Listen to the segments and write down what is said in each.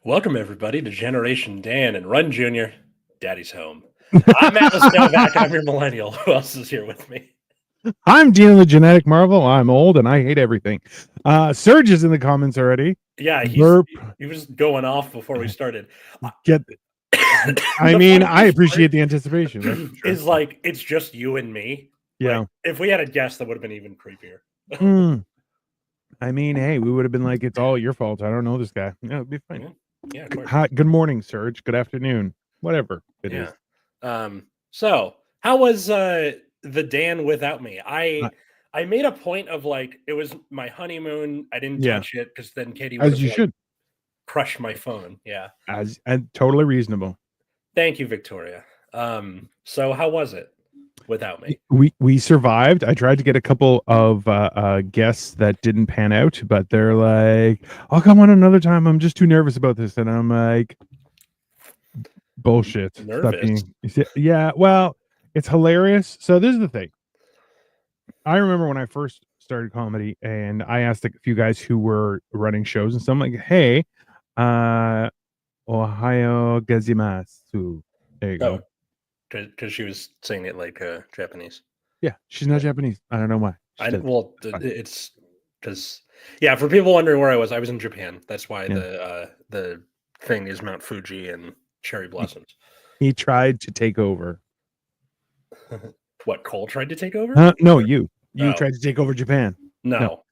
Welcome, everybody, to Generation Dan and Run Jr. Daddy's Home. I'm Atlas Novak. I'm your millennial. Who else is here with me? I'm Dean the Genetic Marvel. I'm old and I hate everything. Serge is in the comments already. Yeah, Burp. he was going off before we started. I appreciate the anticipation. That's for sure. Is like it's just you and me. Yeah. Like, if we had a guest, that would have been even creepier. Hey, we would have been like, it's all your fault. I don't know this guy. Yeah, it'd be fine. Yeah, of course. Hi, good morning, Serge. Good afternoon. Whatever it is. So how was the Dan without me? I made a point of like it was my honeymoon. I didn't touch it because then Katie would have crushed my phone. Yeah, and totally reasonable. Thank you, Victoria. So how was it without me? We survived. I tried to get a couple of guests that didn't pan out, but they're like, I'll come on another time. I'm just too nervous about this. And I'm like, bullshit. Nervous? Yeah, well, it's hilarious. So this is the thing. I remember when I first started comedy and I asked a few guys who were running shows and stuff, I'm like, hey, Ohio gozaimasu. There you go. Because she was saying it like Japanese. Yeah, she's not Japanese. I don't know why. It's because for people wondering where I was in Japan. That's why the thing is Mount Fuji and cherry blossoms. He tried to take over. What, Cole tried to take over? No, you tried to take over Japan. No.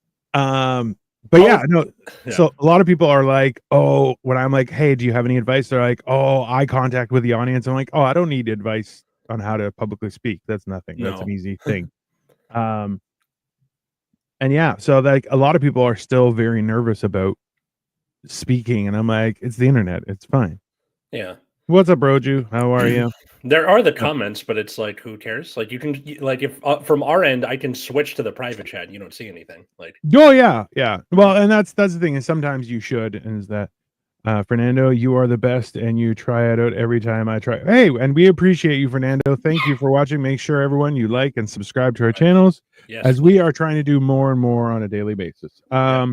So a lot of people are like, oh, when I'm like, hey, do you have any advice? They're like, oh, eye contact with the audience. I'm like, oh, I don't need advice on how to publicly speak. That's nothing. That's an easy thing. So like a lot of people are still very nervous about speaking, and I'm like, it's the internet. It's fine. Yeah. What's up, Broju? How are you? There are the comments, but it's like, who cares? Like, you can, like, if from our end, I can switch to the private chat and you don't see anything. Like, oh yeah. Well, and that's the thing is sometimes you should, and is that Fernando, you are the best, and you try it out every time I try. Hey, and we appreciate you, Fernando. Thank you for watching. Make sure everyone you like and subscribe to our channels, as we are trying to do more and more on a daily basis. I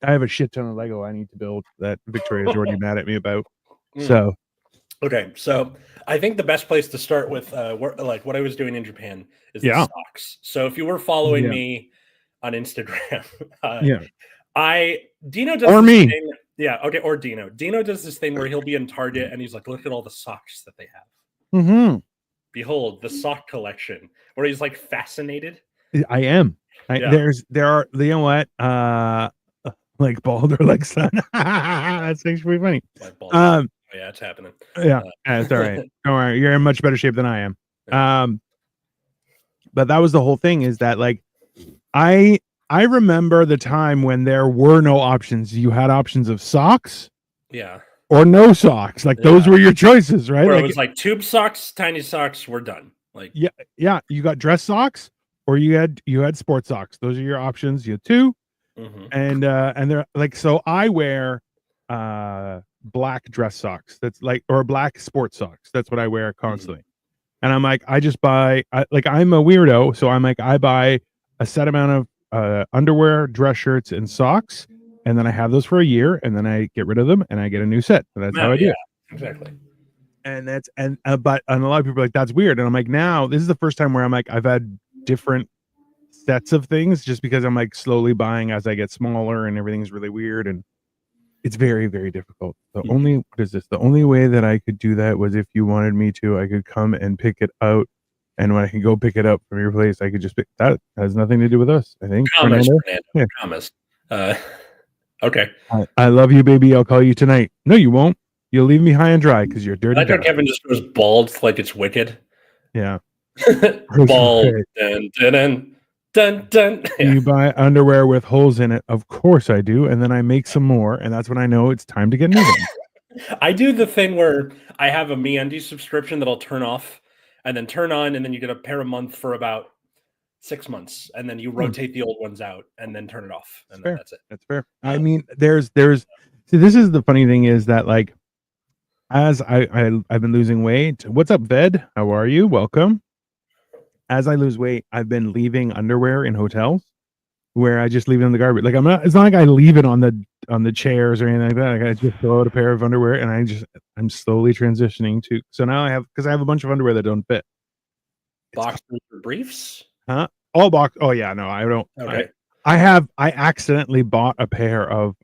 have a shit ton of Lego I need to build that Victoria's already mad at me about. So I think the best place to start with what I was doing in Japan is the socks. So if you were following me on Instagram, Dino does or me. Thing, or Dino. Dino does this thing where he'll be in Target and he's like, look at all the socks that they have. Mm-hmm. Behold the sock collection, where he's like fascinated. I am. There are, you know what? Like bald or like sun. That's actually funny. Yeah, it's happening. It's all right. Don't worry, you're in much better shape than I am. But that was the whole thing, is that like I remember the time when there were no options. You had options of socks, or no socks. Like those were your choices, right? Where like, it was like tube socks, tiny socks, we're done. Like you got dress socks, or you had sports socks. Those are your options. You had two. And they're like, so I wear black dress socks, that's like, or black sports socks, that's what I wear constantly. And I'm like, I just buy, I'm a weirdo, so I'm like, I buy a set amount of underwear, dress shirts, and socks, and then I have those for a year, and then I get rid of them and I get a new set. And that's how I do it. Exactly. And that's but a lot of people are like, that's weird. And I'm like, now this is the first time where I'm like, I've had different sets of things, just because I'm like slowly buying as I get smaller, and everything's really weird, and it's very, very difficult. The only way that I could do that was if you wanted me to. I could come and pick it out, and when I can go pick it up from your place, I could just pick that. Has nothing to do with us, I think. Fernando. Okay. I love you, baby. I'll call you tonight. No, you won't. You'll leave me high and dry because you're dirty. I like how Kevin just goes bald like it's Wicked. Yeah. Bald. Dun, dun. You buy underwear with holes in it? Of course I do. And then I make some more, and that's when I know it's time to get new ones. I do the thing where I have a MeUndies subscription that I'll turn off and then turn on, and then you get a pair a month for about 6 months, and then you rotate the old ones out and then turn it off, and then that's it. That's fair. I mean, there's see, this is the funny thing, is that like, as I've been losing weight. What's up, Ved? How are you? Welcome. As I lose weight, I've been leaving underwear in hotels, where I just leave it in the garbage. Like it's not like I leave it on the chairs or anything like that. Like I just throw out a pair of underwear, and I'm slowly transitioning to. So now because I have a bunch of underwear that don't fit. Boxers or briefs? Huh? All box. Oh yeah, no, I don't. Okay. I accidentally bought a pair of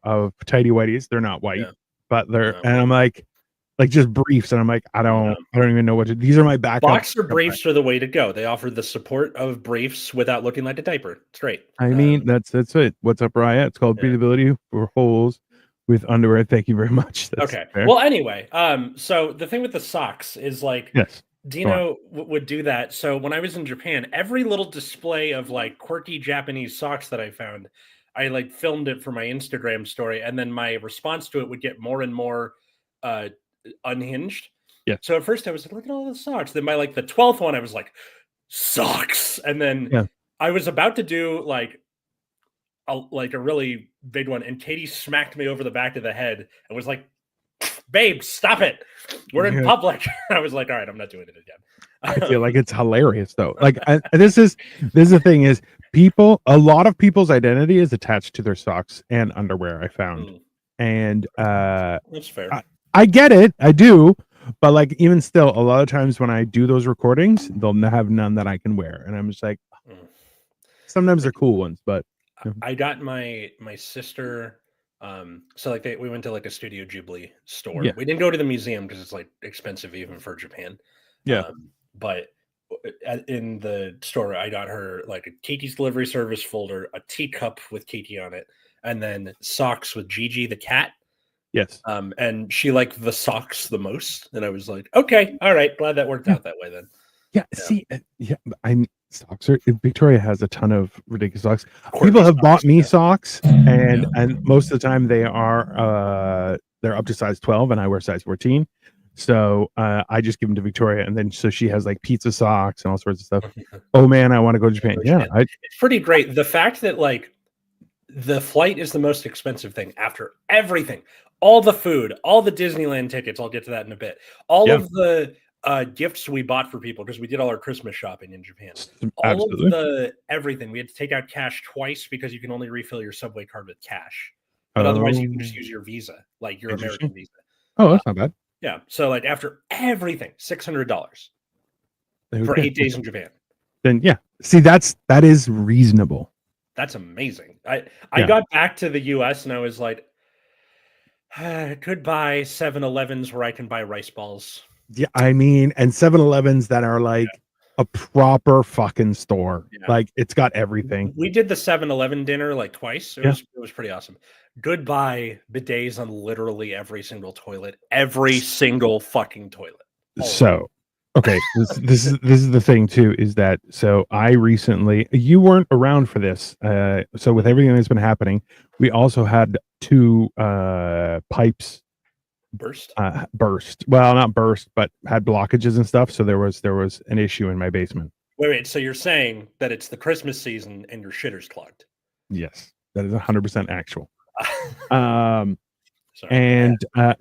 tighty whities. They're not white, but they're, and I'm like just briefs, and I'm like, I don't even know what to. These are my backup. Boxer briefs are the way to go. They offer the support of briefs without looking like a diaper. It's great. I mean, that's it. What's up, Raya? It's called breathability for holes with underwear. Thank you very much. That's okay. Fair. Well, anyway, so the thing with the socks is like, yes, Dino would do that. So when I was in Japan, every little display of like quirky Japanese socks that I found, I like filmed it for my Instagram story, and then my response to it would get more and more unhinged. Yeah. So at first I was like, look at all the socks. Then by like the 12th one, I was like, socks. And then I was about to do like a really big one, and Katie smacked me over the back of the head and was like, babe, stop it. We're in public. I was like, all right, I'm not doing it again. I feel like it's hilarious though. Like this is the thing is a lot of people's identity is attached to their socks and underwear, I found. And that's fair. I get it. I do. But like even still, a lot of times when I do those recordings, they'll have none that I can wear. And I'm just like, sometimes they're cool ones, but I got my sister. So like we went to like a Studio Ghibli store. Yeah. We didn't go to the museum because it's like expensive even for Japan. Yeah. But in the store, I got her like a Katie's Delivery Service folder, a teacup with Katie on it, and then socks with Gigi the cat. Yes. And she liked the socks the most, and I was like, okay, all right, glad that worked out that way then. Yeah. See, socks are. Victoria has a ton of ridiculous socks. People have bought me socks, and most of the time they are they're up to size 12, and I wear size 14. So I just give them to Victoria, and then so she has like pizza socks and all sorts of stuff. Oh man, I want to go to Japan. Yeah, it's pretty great. The fact that like the flight is the most expensive thing after everything, all the food, all the Disneyland tickets. I'll get to that in a bit. All of the gifts we bought for people because we did all our Christmas shopping in Japan. All of the everything. We had to take out cash twice because you can only refill your subway card with cash, but otherwise you can just use your Visa, like your American Visa. Oh, that's not bad. Yeah. So like after everything, $600 for 8 days in Japan. Then yeah. See, that is reasonable. That's amazing. I got back to the US and I was like, I could buy 7-Elevens where I can buy rice balls. Yeah, I mean, and 7-Elevens that are like a proper fucking store. Yeah. Like it's got everything. We did the 7-Eleven dinner like twice. It was pretty awesome. Goodbye bidets on literally every single toilet, every single fucking toilet. So, okay, this is the thing too, is that so I recently, you weren't around for this. So with everything that's been happening, we also had 2 pipes burst. Well, not burst, but had blockages and stuff. So there was an issue in my basement. Wait. So you're saying that it's the Christmas season and your shitter's clogged? Yes, that is 100% actual. And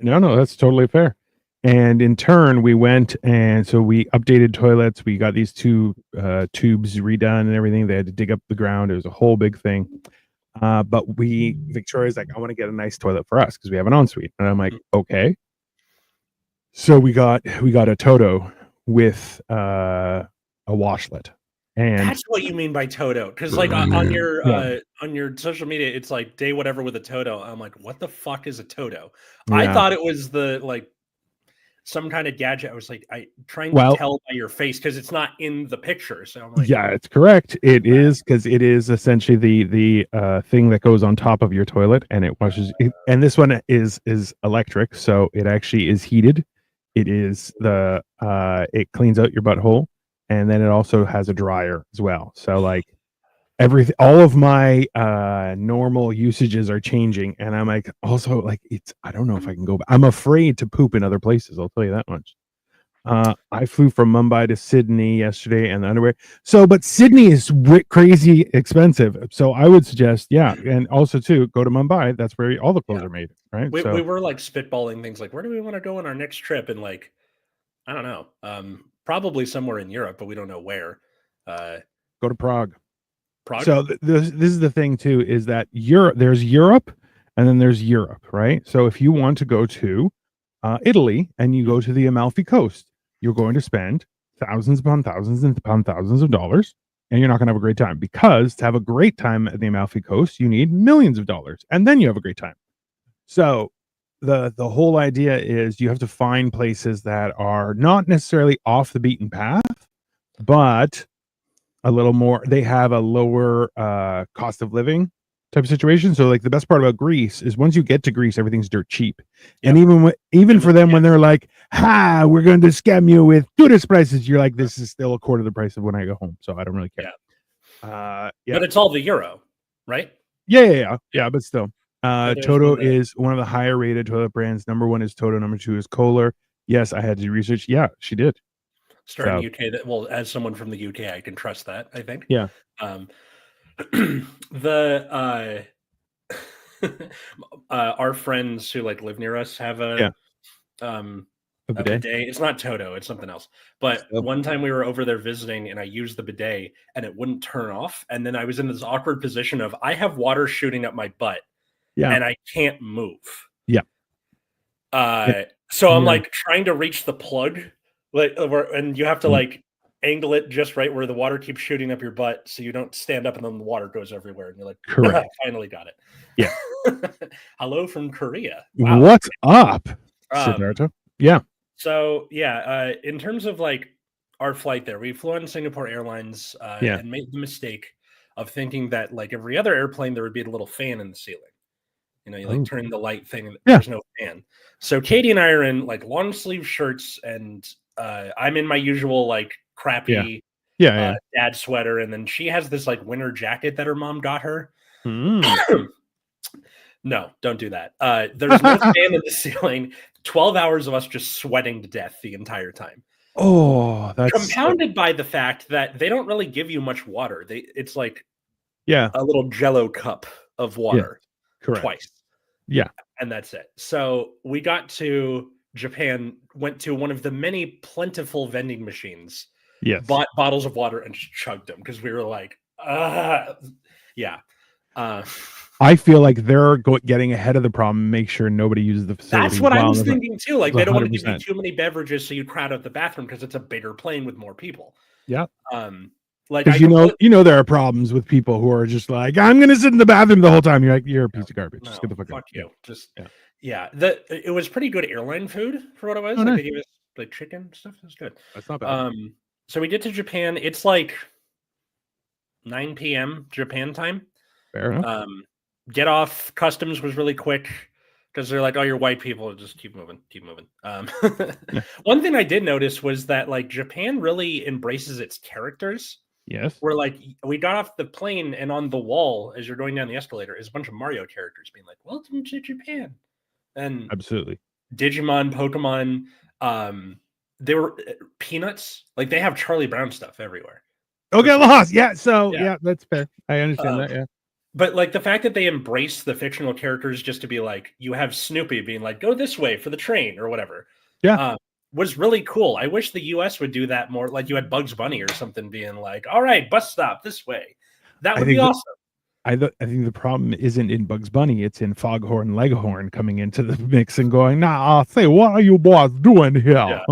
no, that's totally fair. And in turn, we went and so we updated toilets. We got these 2 tubes redone and everything. They had to dig up the ground. It was a whole big thing. But Victoria's like, I want to get a nice toilet for us because we have an ensuite. And I'm like, okay. So we got a Toto with a washlet. And that's what you mean by Toto. Because like on your social media, it's like day whatever with a Toto. I'm like, what the fuck is a Toto? Yeah. I thought it was the like some kind of gadget. I was like, trying to tell by your face because it's not in the picture. So I'm like, yeah, it's correct. It is because it is essentially the thing that goes on top of your toilet and it washes. And this one is electric, so it actually is heated. It is it cleans out your butthole, and then it also has a dryer as well. So like all of my normal usages are changing, and I'm like also like I don't know if I can go back. I'm afraid to poop in other places, I'll tell you that much. I flew from Mumbai to Sydney yesterday and the underwear. But Sydney is crazy expensive. So I would suggest, and also too, go to Mumbai. That's where all the clothes are made, right? We were like spitballing things like, where do we want to go on our next trip? And like, I don't know, probably somewhere in Europe, but we don't know where. Go to Prague. Prague? So this is the thing too, is that there's Europe and then there's Europe, right? So if you want to go to Italy and you go to the Amalfi Coast, you're going to spend thousands upon thousands upon thousands of dollars, and you're not going to have a great time, because to have a great time at the Amalfi Coast, you need millions of dollars, and then you have a great time. So the whole idea is you have to find places that are not necessarily off the beaten path, but a little more, they have a lower cost of living type of situation. So like the best part about Greece is once you get to Greece, everything's dirt cheap. Yep. And even for them, when they're like, we're going to scam you with tourist prices, you're like, this is still a quarter of the price of when I go home, so I don't really care. But it's all the euro, right? Yeah, but still, Toto is one of the higher rated toilet brands. Number 1 is Toto, number 2 is Kohler. Yes, I had to do research. Yeah, she did. Starting UK, as someone from the UK, I can trust that, I think. Yeah. Our friends who like live near us have a bidet. It's not Toto, it's something else. But one time we were over there visiting and I used the bidet and it wouldn't turn off. And then I was in this awkward position of I have water shooting up my butt and I can't move. So I'm like trying to reach the plug, and you have to like angle it just right where the water keeps shooting up your butt so you don't stand up and then the water goes everywhere. And you're like, correct. Finally got it. Yeah. Hello from Korea. Wow. What's up, Siddhartha? Yeah. So in terms of like our flight there, we flew on Singapore Airlines and made the mistake of thinking that like every other airplane, there would be a little fan in the ceiling. You know, you like turn the light thing and there's no fan. So Katie and I are in like long sleeve shirts and I'm in my usual like crappy dad sweater. And then she has this like winter jacket that her mom got her. No, don't do that. There's no fan in the ceiling. 12 hours of us just sweating to death the entire time. Oh, that's compounded by the fact that they don't really give you much water. It's like a little Jello cup of water twice. Yeah. And that's it. So we got to Japan, went to one of the many plentiful vending machines, bought bottles of water and just chugged them because we were like, I feel like they're getting ahead of the problem. Make sure nobody uses the facility. That's what I was thinking too. Like they don't want to give you too many beverages, so you crowd out the bathroom because it's a bigger plane with more people. Yeah. Like you know there are problems with people who are just like, I'm going to sit in the bathroom the whole time. You're like, you're a piece of garbage. Just get the fuck out. You. It was pretty good airline food for what it was. They gave us like chicken stuff. It was good. That's not bad. So we get to Japan. It's like 9 p.m. Japan time. Fair enough. Get off customs was really quick because they're like, oh, you're white people, just keep moving. One thing I did notice was that like Japan really embraces its characters. Yes. We're like, we got off the plane and on the wall as you're going down the escalator is a bunch of Mario characters being like, welcome to Japan. And absolutely Digimon, Pokemon, they were Peanuts. Like they have Charlie Brown stuff everywhere. Okay, lost. Yeah. So that's fair. I understand that. Yeah. But like the fact that they embrace the fictional characters just to be like, you have Snoopy being like, go this way for the train or whatever. Yeah. Was really cool. I wish the US would do that more. Like you had Bugs Bunny or something being like, all right, bus stop this way. That would be awesome. I think the problem isn't in Bugs Bunny. It's in Foghorn Leghorn coming into the mix and going, nah, I'll say, what are you boys doing here? Yeah.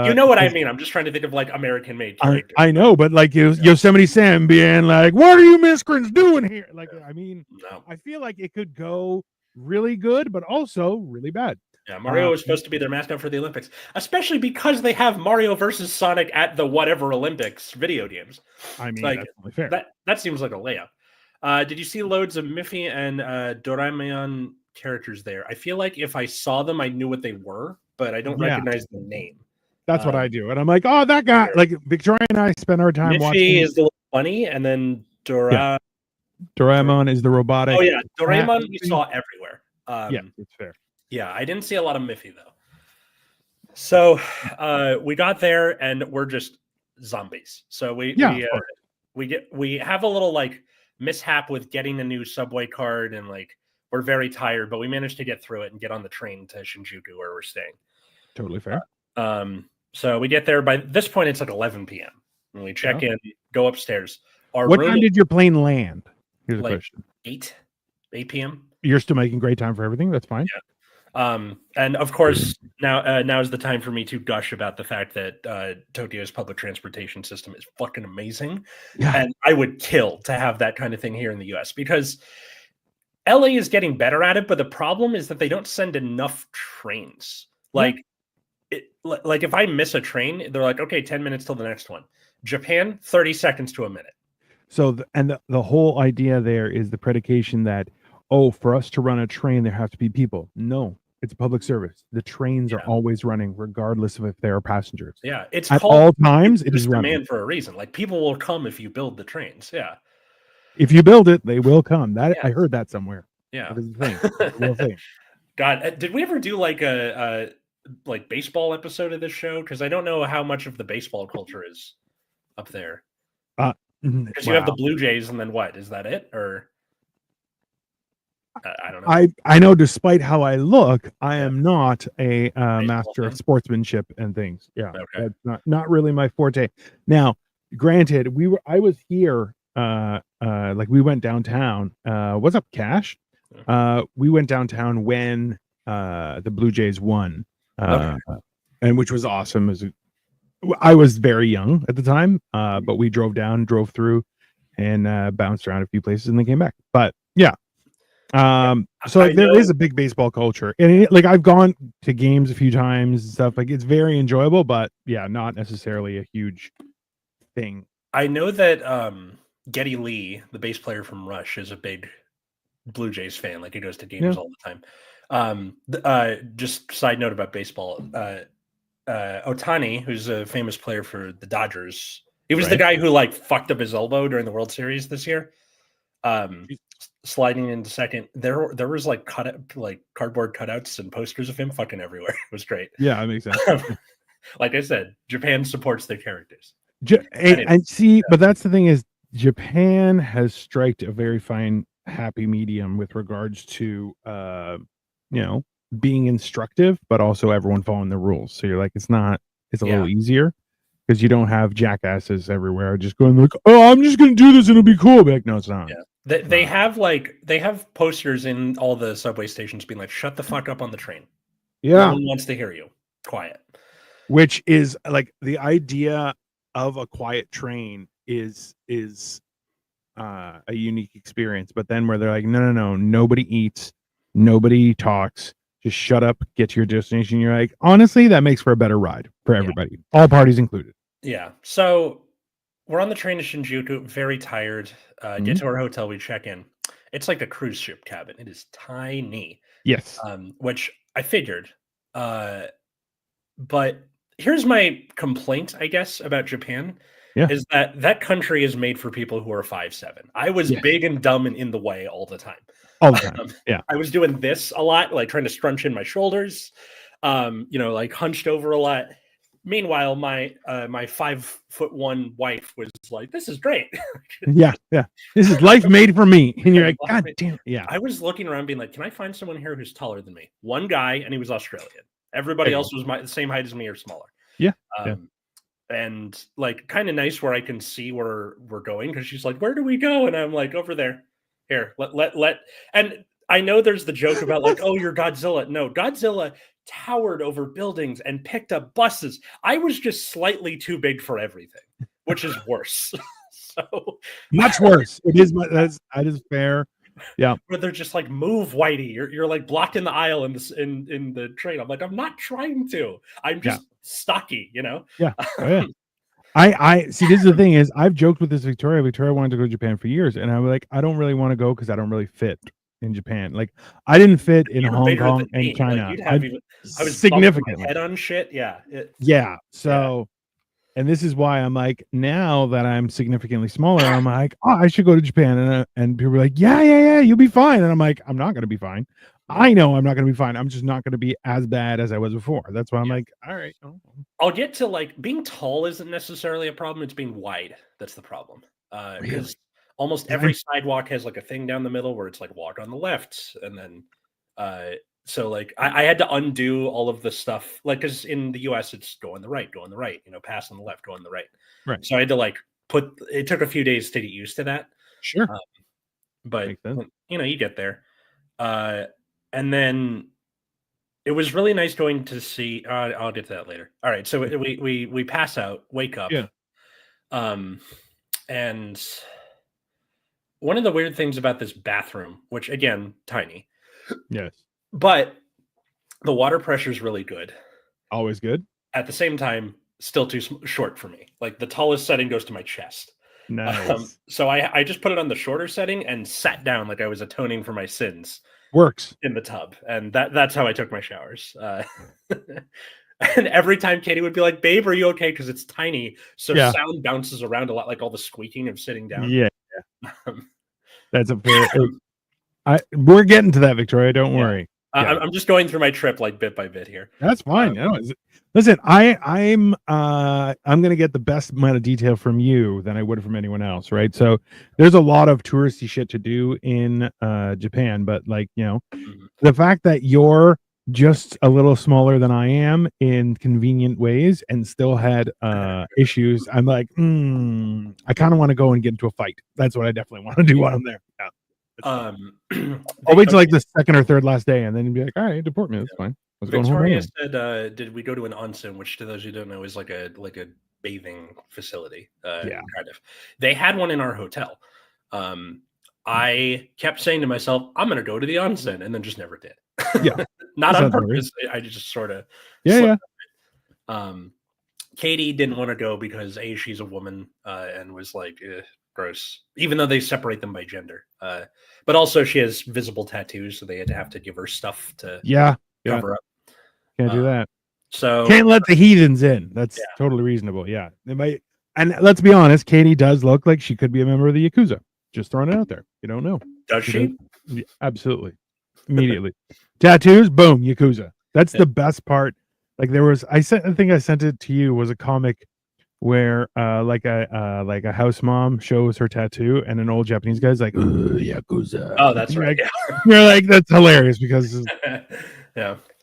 You know what I mean? I'm just trying to think of like American made characters. I know, but like Yosemite Sam being like, what are you miscreants doing here? Like, I mean, I feel like it could go really good, but also really bad. Yeah, Mario is supposed to be their mascot for the Olympics, especially because they have Mario versus Sonic at the whatever Olympics video games. I mean, like, that's only fair. That seems like a layup. Did you see loads of Miffy and Doraemon characters there? I feel like if I saw them, I knew what they were, but I don't recognize the name. That's what I do. And I'm like, oh, that guy. Like Victoria and I spend our time watching. Miffy is the little bunny, and then Doraemon is the robotic. Oh, yeah. Doraemon we saw everywhere. Yeah, it's fair. Yeah, I didn't see a lot of Miffy, though. So we got there, and we're just zombies. So we have a little, like, mishap with getting a new subway card, and, like, we're very tired, but we managed to get through it and get on the train to Shinjuku, where we're staying. Totally fair. So we get there. By this point, it's like 11 p.m. And we check in, go upstairs. What time did your plane land? Here's like a question. 8 p.m. You're still making great time for everything. That's fine. Yeah. And of course, now is the time for me to gush about the fact that Tokyo's public transportation system is fucking amazing. Yeah. And I would kill to have that kind of thing here in the US because LA is getting better at it, but the problem is that they don't send enough trains. Like if I miss a train, they're like, okay, 10 minutes till the next one. Japan, 30 seconds to a minute. So, the whole idea there is the predication that, for us to run a train, there have to be people. No, it's a public service. The trains are always running, regardless of if there are passengers. Yeah, it's at all times. It is running. Demand for a reason. Like people will come if you build the trains. Yeah, if you build it, they will come. I heard that somewhere. Yeah, that is the thing. It's a real thing. God, did we ever do like a baseball episode of this show? Because I don't know how much of the baseball culture is up there. Because you have the Blue Jays, and then what? Is that it? Or I don't know. I know, despite how I look, I am not a master of sportsmanship and things. Yeah, that's not really my forte. Now, granted, I was here. Like we went downtown. What's up, Cash? We went downtown when the Blue Jays won, and which was awesome. I was very young at the time, but we drove through, and bounced around a few places, and then came back. But yeah. So there is a big baseball culture, and I've gone to games a few times and stuff. Like it's very enjoyable, but yeah, not necessarily a huge thing. I know that Geddy Lee, the bass player from Rush, is a big Blue Jays fan. Like he goes to games all the time. Just side note about baseball. Ohtani, who's a famous player for the Dodgers, he was the guy who fucked up his elbow during the World Series this year. Sliding into second, there was cardboard cutouts and posters of him fucking everywhere. It was great. Yeah, that makes sense. Like I said, Japan supports their characters. And see, but that's the thing is Japan has striked a very fine happy medium with regards to being instructive, but also everyone following the rules. So you're like, it's a little easier because you don't have jackasses everywhere just going like, oh, I'm just going to do this and it'll be cool. But like, no, it's not. Yeah. They have posters in all the subway stations being like, shut the fuck up on the train. Yeah. No one wants to hear you. Quiet. Which is like the idea of a quiet train is a unique experience. But then where they're like, no, nobody eats, nobody talks, just shut up, get to your destination. You're like, honestly, that makes for a better ride for everybody, all parties included. Yeah. So we're on the train to Shinjuku, very tired. Get to our hotel, we check in. It's like a cruise ship cabin. It is tiny. Yes. Which I figured. But here's my complaint, I guess, about Japan. Yeah. Is that country is made for people who are 5'7". I was big and dumb and in the way all the time. All the time. Yeah. I was doing this a lot, like trying to scrunch in my shoulders, like hunched over a lot. Meanwhile, my 5'1" wife was like, "This is great." Yeah. This is life made for me. And you're like, God damn. Yeah. I was looking around, being like, "Can I find someone here who's taller than me?" One guy, and he was Australian. Everybody else was the same height as me or smaller. Yeah. And kind of nice where I can see where we're going because she's like, "Where do we go?" And I'm like, "Over there. Here, let." And I know there's the joke about like, "Oh, you're Godzilla." No, Godzilla towered over buildings and picked up buses. I was just slightly too big for everything, which is worse. So much worse. It is. That is fair. Yeah. But they're just like, "Move, Whitey. You're like blocking the aisle in the train." I'm like, "I'm not trying to. I'm just stocky, Yeah. Oh, yeah. I see. This is the thing is I've joked with this Victoria. Victoria wanted to go to Japan for years, and I'm like, I don't really want to go because I don't really fit in Japan. Like I didn't fit in Hong Kong and China. I was significantly head on shit. Yeah. Yeah. So, and this is why I'm like, now that I'm significantly smaller, I'm like, oh, I should go to Japan, and people are like, yeah, you'll be fine, and I'm like, I'm not going to be fine. I know I'm not going to be fine. I'm just not going to be as bad as I was before. That's why I'm like, all right. I'll get to like being tall isn't necessarily a problem. It's being wide. That's the problem. Because almost every sidewalk has like a thing down the middle where it's like walk on the left. And then, so like I had to undo all of the stuff, like, because in the US it's go on the right, pass on the left, go on the right. Right. So I had to like it took a few days to get used to that. Sure. But you get there. And then it was really nice going to see. I'll get to that later. All right, so we pass out, wake up, and one of the weird things about this bathroom, which again tiny, yes, but the water pressure is really good. Always good. At the same time, still too short for me. Like the tallest setting goes to my chest. Nice. So I just put it on the shorter setting and sat down like I was atoning for my sins. Works in the tub, and that's how I took my showers. And every time Katie would be like, "Babe, are you okay?" Because it's tiny, so sound bounces around a lot, like all the squeaking of sitting down. Yeah, that's a fair. We're getting to that, Victoria. Don't worry. I'm just going through my trip like bit by bit here. That's fine. Listen, I'm gonna get the best amount of detail from you than I would from anyone else, right? So there's a lot of touristy shit to do in Japan, but like the fact that you're just a little smaller than I am in convenient ways and still had issues, I'm like, I kind of want to go and get into a fight. That's what I definitely want to do while I'm there. Yeah. I'll wait till like the second or third last day and then be like, all right, deport me. That's fine. Victoria said, "Did we go to an onsen?" Which, to those who don't know, is like a bathing facility. Kind of. They had one in our hotel. I kept saying to myself, "I'm going to go to the onsen," and then just never did. Yeah, not on purpose. I just sort of. Katie didn't want to go because she's a woman and was like, gross. Even though they separate them by gender, but also she has visible tattoos, so they had to have to give her stuff to cover up. Can't do that. So can't let the heathens in. That's totally reasonable. Yeah, they might. And let's be honest, Katie does look like she could be a member of the Yakuza. Just throwing it out there. You don't know. Does she? Yeah, absolutely. Immediately. Tattoos, boom, Yakuza. That's the best part. Like I think I sent it to you, was a comic where like a house mom shows her tattoo and an old Japanese guy's like, Yakuza. Oh, that's right. You're like, that's hilarious because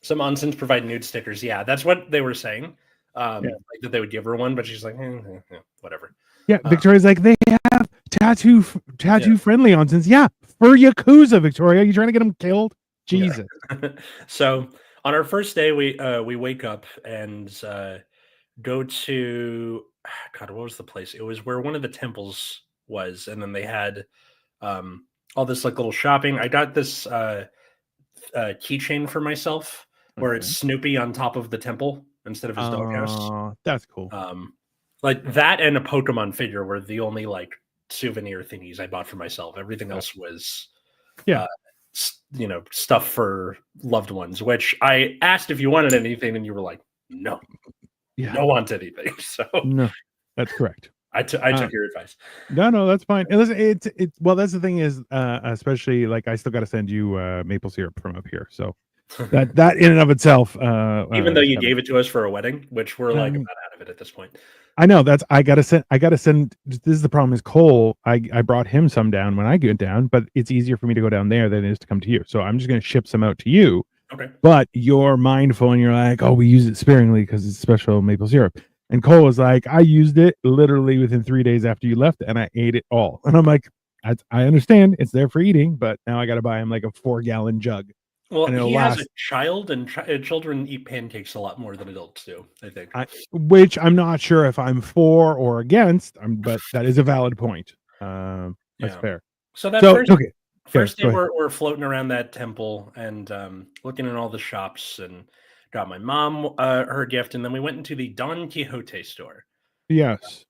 some onsens provide nude stickers. Yeah, that's what they were saying. Like that they would give her one, but she's like, whatever. Yeah, Victoria's like, they have tattoo friendly onsens. Yeah, for Yakuza, Victoria. Are you trying to get them killed? Jesus. So on our first day, we wake up and go to God, what was the place? It was where one of the temples was, and then they had all this like little shopping. I got this keychain for myself where it's Snoopy on top of the temple instead of his doghouse. That's cool. Like that and a Pokemon figure were the only like souvenir thingies I bought for myself. Everything else was stuff for loved ones, which I asked if you wanted anything and you were like, no. Don't want anything. So no, that's correct. I took your advice. No, that's fine. And listen, it's well, that's the thing is, especially like I still got to send you maple syrup from up here. So that in and of itself, even though you gave it to us for a wedding, which we're like about out of it at this point. I know I gotta send. This is the problem is Cole. I brought him some down when I get down, but it's easier for me to go down there than it is to come to you. So I'm just gonna ship some out to you. Okay. But you're mindful and you're like, oh, we use it sparingly because it's special maple syrup. And Cole was like, I used it literally within 3 days after you left and I ate it all. And I'm like, I understand it's there for eating, but now I got to buy him like a 4-gallon jug. Well, he has a child and children eat pancakes a lot more than adults do, I think. Which I'm not sure if I'm for or against, but that is a valid point. That's fair. So first day we're floating around that temple and looking at all the shops and got my mom her gift, and then we went into the Don Quixote store. Yes,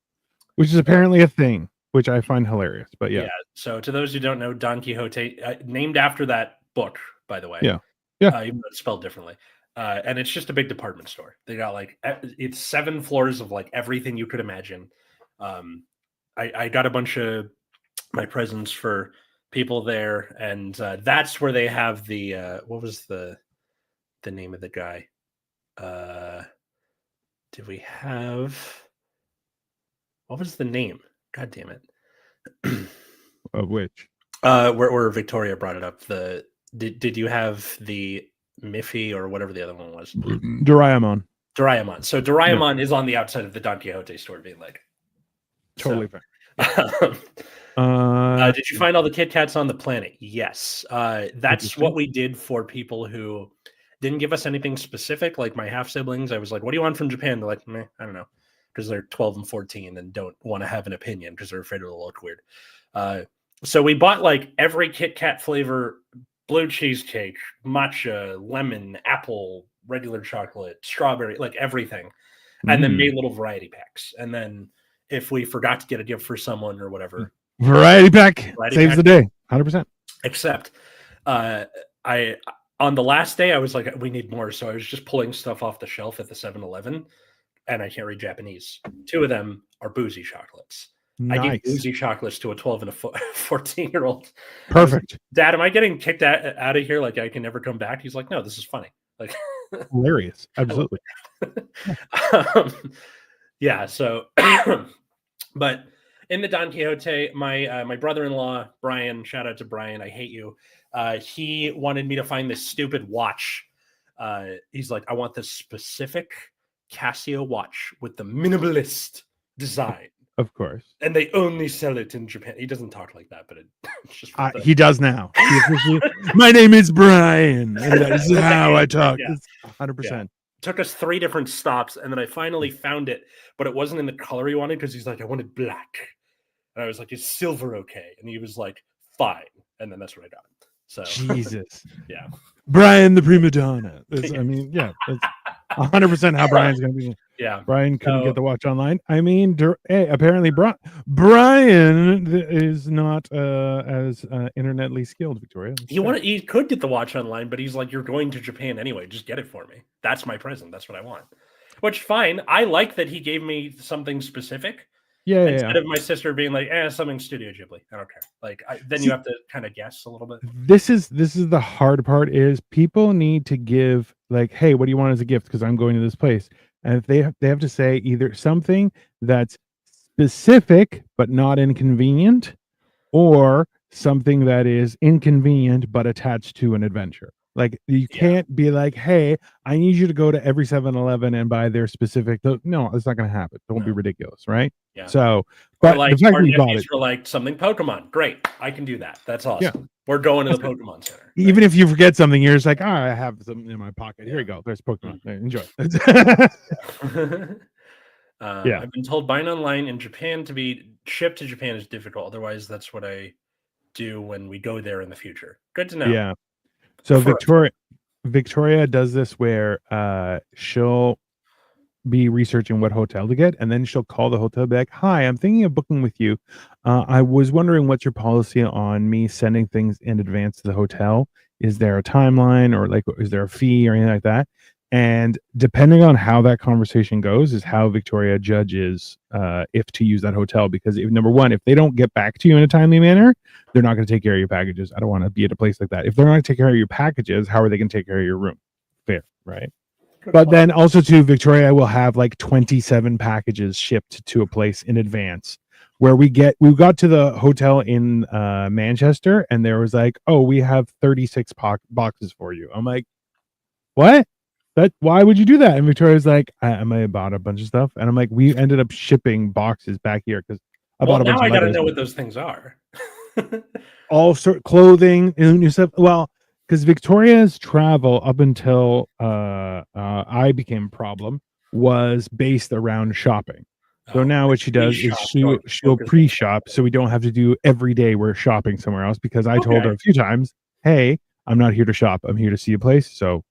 which is apparently a thing, which I find hilarious. But yeah. So to those who don't know, Don Quixote, named after that book, by the way. Yeah. Even though it's spelled differently. And it's just a big department store. They got like it's 7 floors of like everything you could imagine. I got a bunch of my presents for people there, and that's where they have the what was the name of the guy? Did we have what was the name? God damn it. Of which? Where Victoria brought it up. Did you have the Miffy or whatever the other one was? Doraemon. So Doraemon is on the outside of the Don Quixote store being like, Totally fair. Did you find all the Kit Kats on the planet? Yes. That's what we did for people who didn't give us anything specific. Like my half siblings, I was like, "What do you want from Japan?" They're like, "Meh, I don't know," because they're 12 and 14 and don't want to have an opinion because they're afraid it'll look weird. So we bought like every Kit Kat flavor: blue cheesecake, matcha, lemon, apple, regular chocolate, strawberry, like everything, and then made little variety packs. And then if we forgot to get a gift for someone or whatever, variety pack saves the day, 100%. Except, I on the last day I was like, we need more, so I was just pulling stuff off the shelf at the 7-Eleven, and I can't read Japanese. 2 of them are boozy chocolates. Nice. I give boozy chocolates to a 12 and a 14-year-old. Perfect. Dad, am I getting kicked out of here? Like I can never come back? He's like, no, this is funny. Like hilarious. Absolutely. Yeah. So, but in the Don Quixote, my brother-in-law, Brian, shout out to Brian. I hate you. He wanted me to find this stupid watch. He's like, I want this specific Casio watch with the minimalist design. Of course. And they only sell it in Japan. He doesn't talk like that, but it's just he does now. My name is Brian. And that is how I talk. Yeah. 100%. Yeah. Took us 3 different stops, and then I finally found it, but it wasn't in the color he wanted because he's like, I wanted black. And I was like, is silver okay? And he was like, fine. And then that's what I got. So Jesus. Yeah. Brian the prima donna. I mean, yeah, that's 100% how Brian's going to be. Yeah. Brian couldn't get the watch online. I mean, apparently Brian is not as internetly skilled, Victoria. He could get the watch online, but he's like, you're going to Japan anyway. Just get it for me. That's my present. That's what I want. Which, fine. I like that he gave me something specific. Yeah. Instead of my sister being like, something Studio Ghibli. I don't care. Like, then you have to kind of guess a little bit. This is the hard part is people need to give like, hey, what do you want as a gift? Because I'm going to this place. And if they have to say either something that's specific but not inconvenient, or something that is inconvenient but attached to an adventure. Like you can't be like, hey, I need you to go to every 7-Eleven and buy their specific. No, it's not going to happen. Don't be ridiculous, right? Yeah. So, but like, the fact we bought it, like something Pokemon, great. I can do that. That's awesome. Yeah. We're going to the Pokemon Center. Right? Even if you forget something, you're just like, oh, I have something in my pocket. Here you go. There's Pokemon. Enjoy. I've been told buying online in Japan to be shipped to Japan is difficult. Otherwise, that's what I do when we go there in the future. Good to know. Yeah. So Victoria does this where she'll be researching what hotel to get, and then she'll call the hotel back. Hi, I'm thinking of booking with you. I was wondering what's your policy on me sending things in advance to the hotel? Is there a timeline, or like is there a fee or anything like that? And depending on how that conversation goes is how Victoria judges if to use that hotel. Because number one, if they don't get back to you in a timely manner, they're not going to take care of your packages. I don't want to be at a place like that. If they're not going to take care of your packages, how are they going to take care of your room? Fair, right? But then also too, Victoria will have like 27 packages shipped to a place in advance. Where we got to the hotel in Manchester, and there was like, oh, we have 36 boxes for you. I'm like, what? Why would you do that? And Victoria's like, I may have bought a bunch of stuff, and I'm like, we ended up shipping boxes back here because I bought a bunch. Now I gotta know what those things are. All sort of clothing and new stuff. Well, because Victoria's travel up until I became a problem was based around shopping. So now what she does is she'll pre-shop, so we don't have to do every day we're shopping somewhere else. Because I told her a few times, hey, I'm not here to shop. I'm here to see a place. So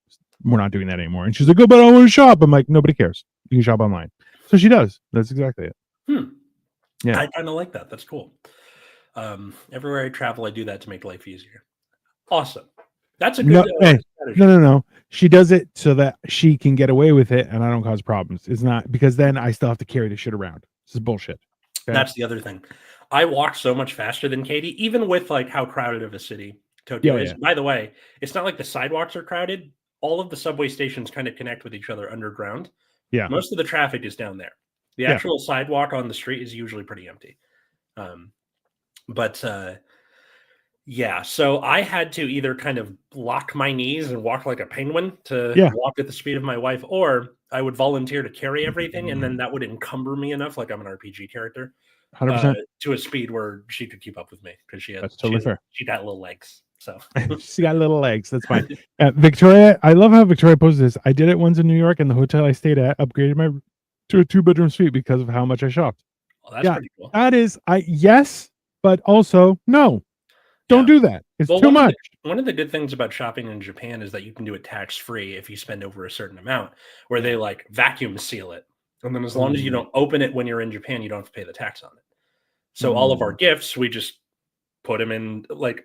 we're not doing that anymore. And she's like, oh, but I want to shop. I'm like, nobody cares. You can shop online. So she does. That's exactly it. Yeah. I kind of like that. That's cool. Everywhere I travel, I do that to make life easier. Awesome. That's a good strategy. No. She does it so that she can get away with it and I don't cause problems. It's not because then I still have to carry the shit around. This is bullshit. Okay? That's the other thing. I walk so much faster than Katie, even with like how crowded of a city Tokyo is. By the way, it's not like the sidewalks are crowded. All of the subway stations kind of connect with each other underground. Yeah. Most of the traffic is down there. The actual sidewalk on the street is usually pretty empty. So I had to either kind of lock my knees and walk like a penguin to walk at the speed of my wife, or I would volunteer to carry everything, and then that would encumber me enough, like I'm an RPG character, 100%. To a speed where she could keep up with me because That's totally fair. She got little legs. So she got little legs. That's fine. Victoria, I love how Victoria poses this. I did it once in New York, and the hotel I stayed at upgraded to a 2-bedroom suite because of how much I shopped. Well, that's pretty cool. That is, yes, but also no. Don't do that. It's too much. One of the good things about shopping in Japan is that you can do it tax-free if you spend over a certain amount, where they like vacuum seal it. And then as long as you don't open it when you're in Japan, you don't have to pay the tax on it. So all of our gifts, we just put them in, like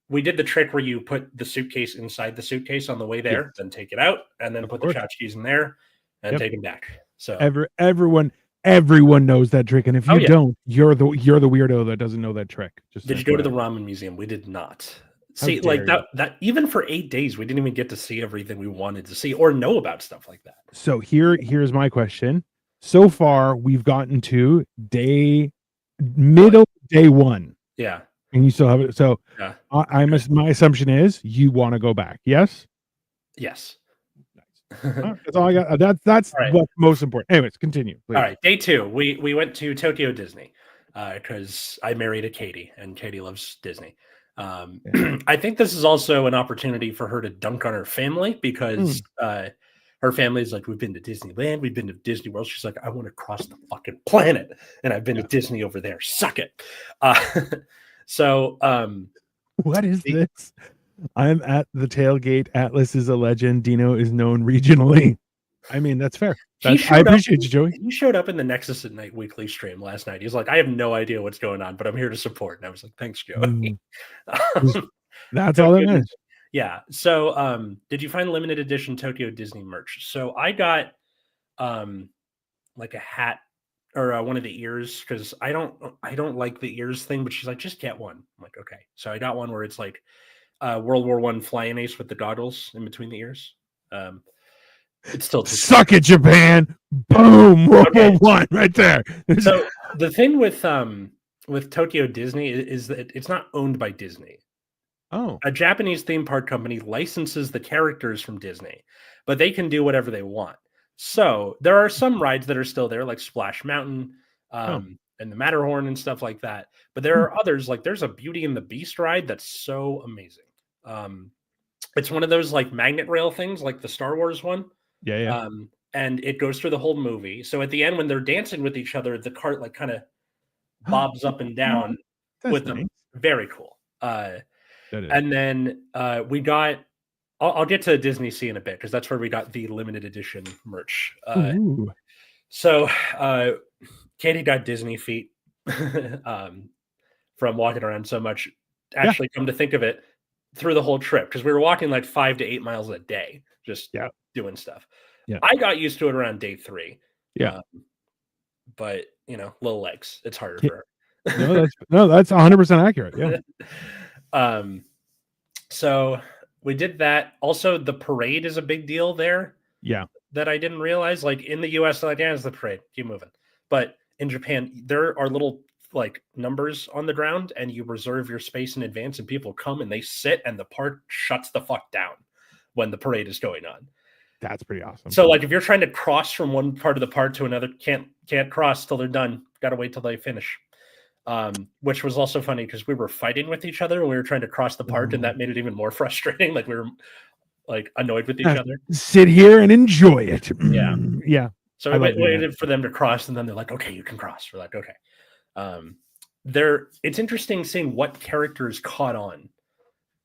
we did the trick where you put the suitcase inside the suitcase on the way there, then take it out, and then put the tchotchkes in there and take them back. So everyone knows that trick, and if you don't, you're the weirdo that doesn't know that trick. Did you go to the ramen museum? We did not. See, like that even for 8 days, we didn't even get to see everything we wanted to see or know about stuff like that. So here's my question. So far, we've gotten to middle day 1. Yeah. And you still have it. So my assumption is you want to go back. Yes. Yes. That's all I got. That's what's most important. Anyways, continue. Please. All right. Day 2, we went to Tokyo Disney because I married a Katie, and Katie loves Disney. I think this is also an opportunity for her to dunk on her family because her family is like, we've been to Disneyland, we've been to Disney World. She's like, I want to cross the fucking planet, and I've been to Disney over there. Suck it. So, what is this? I'm at the tailgate. Atlas is a legend. Dino is known regionally. I mean, that's fair. I appreciate you, Joey. He showed up in the Nexus at Night weekly stream last night. He's like, I have no idea what's going on, but I'm here to support. And I was like, thanks, Joey. That's all that matters. Yeah. So, did you find limited edition Tokyo Disney merch? So I got like a hat or one of the ears because I don't like the ears thing, but she's like, just get one. I'm like, okay. So I got one where it's like World War I flying ace with the goggles in between the ears. It's still suck it, Japan. Boom. World War I right there. So the thing with Tokyo Disney is that it's not owned by Disney. Oh. A Japanese theme park company licenses the characters from Disney, but they can do whatever they want. So there are some rides that are still there, like Splash Mountain and the Matterhorn and stuff like that. But there are others, like there's a Beauty and the Beast ride that's so amazing. It's one of those like magnet rail things, like the Star Wars one. Yeah. And it goes through the whole movie. So at the end, when they're dancing with each other, the cart like kind of bobs up and down with them. Very cool. And then we got. I'll get to Disney Sea in a bit because that's where we got the limited edition merch. So Katie got Disney feet from walking around so much. Actually, come to think of it, through the whole trip because we were walking like 5 to 8 miles a day, just doing stuff. Yeah, I got used to it around day 3. Yeah, but little legs, it's harder for her. That's 100% accurate. Yeah. So we did that. Also, the parade is a big deal there. Yeah. That I didn't realize. Like in the US, like, it's the parade. Keep moving. But in Japan, there are little like numbers on the ground, and you reserve your space in advance, and people come and they sit, and the park shuts the fuck down when the parade is going on. That's pretty awesome. So, like, if you're trying to cross from one part of the park to another, can't cross till they're done. Got to wait till they finish. Which was also funny because we were fighting with each other when we were trying to cross the park, and that made it even more frustrating. Like we were like annoyed with each other. Sit here and enjoy it. Yeah. So we waited for them to cross, and then they're like, "Okay, you can cross." We're like, "Okay." It's interesting seeing what characters caught on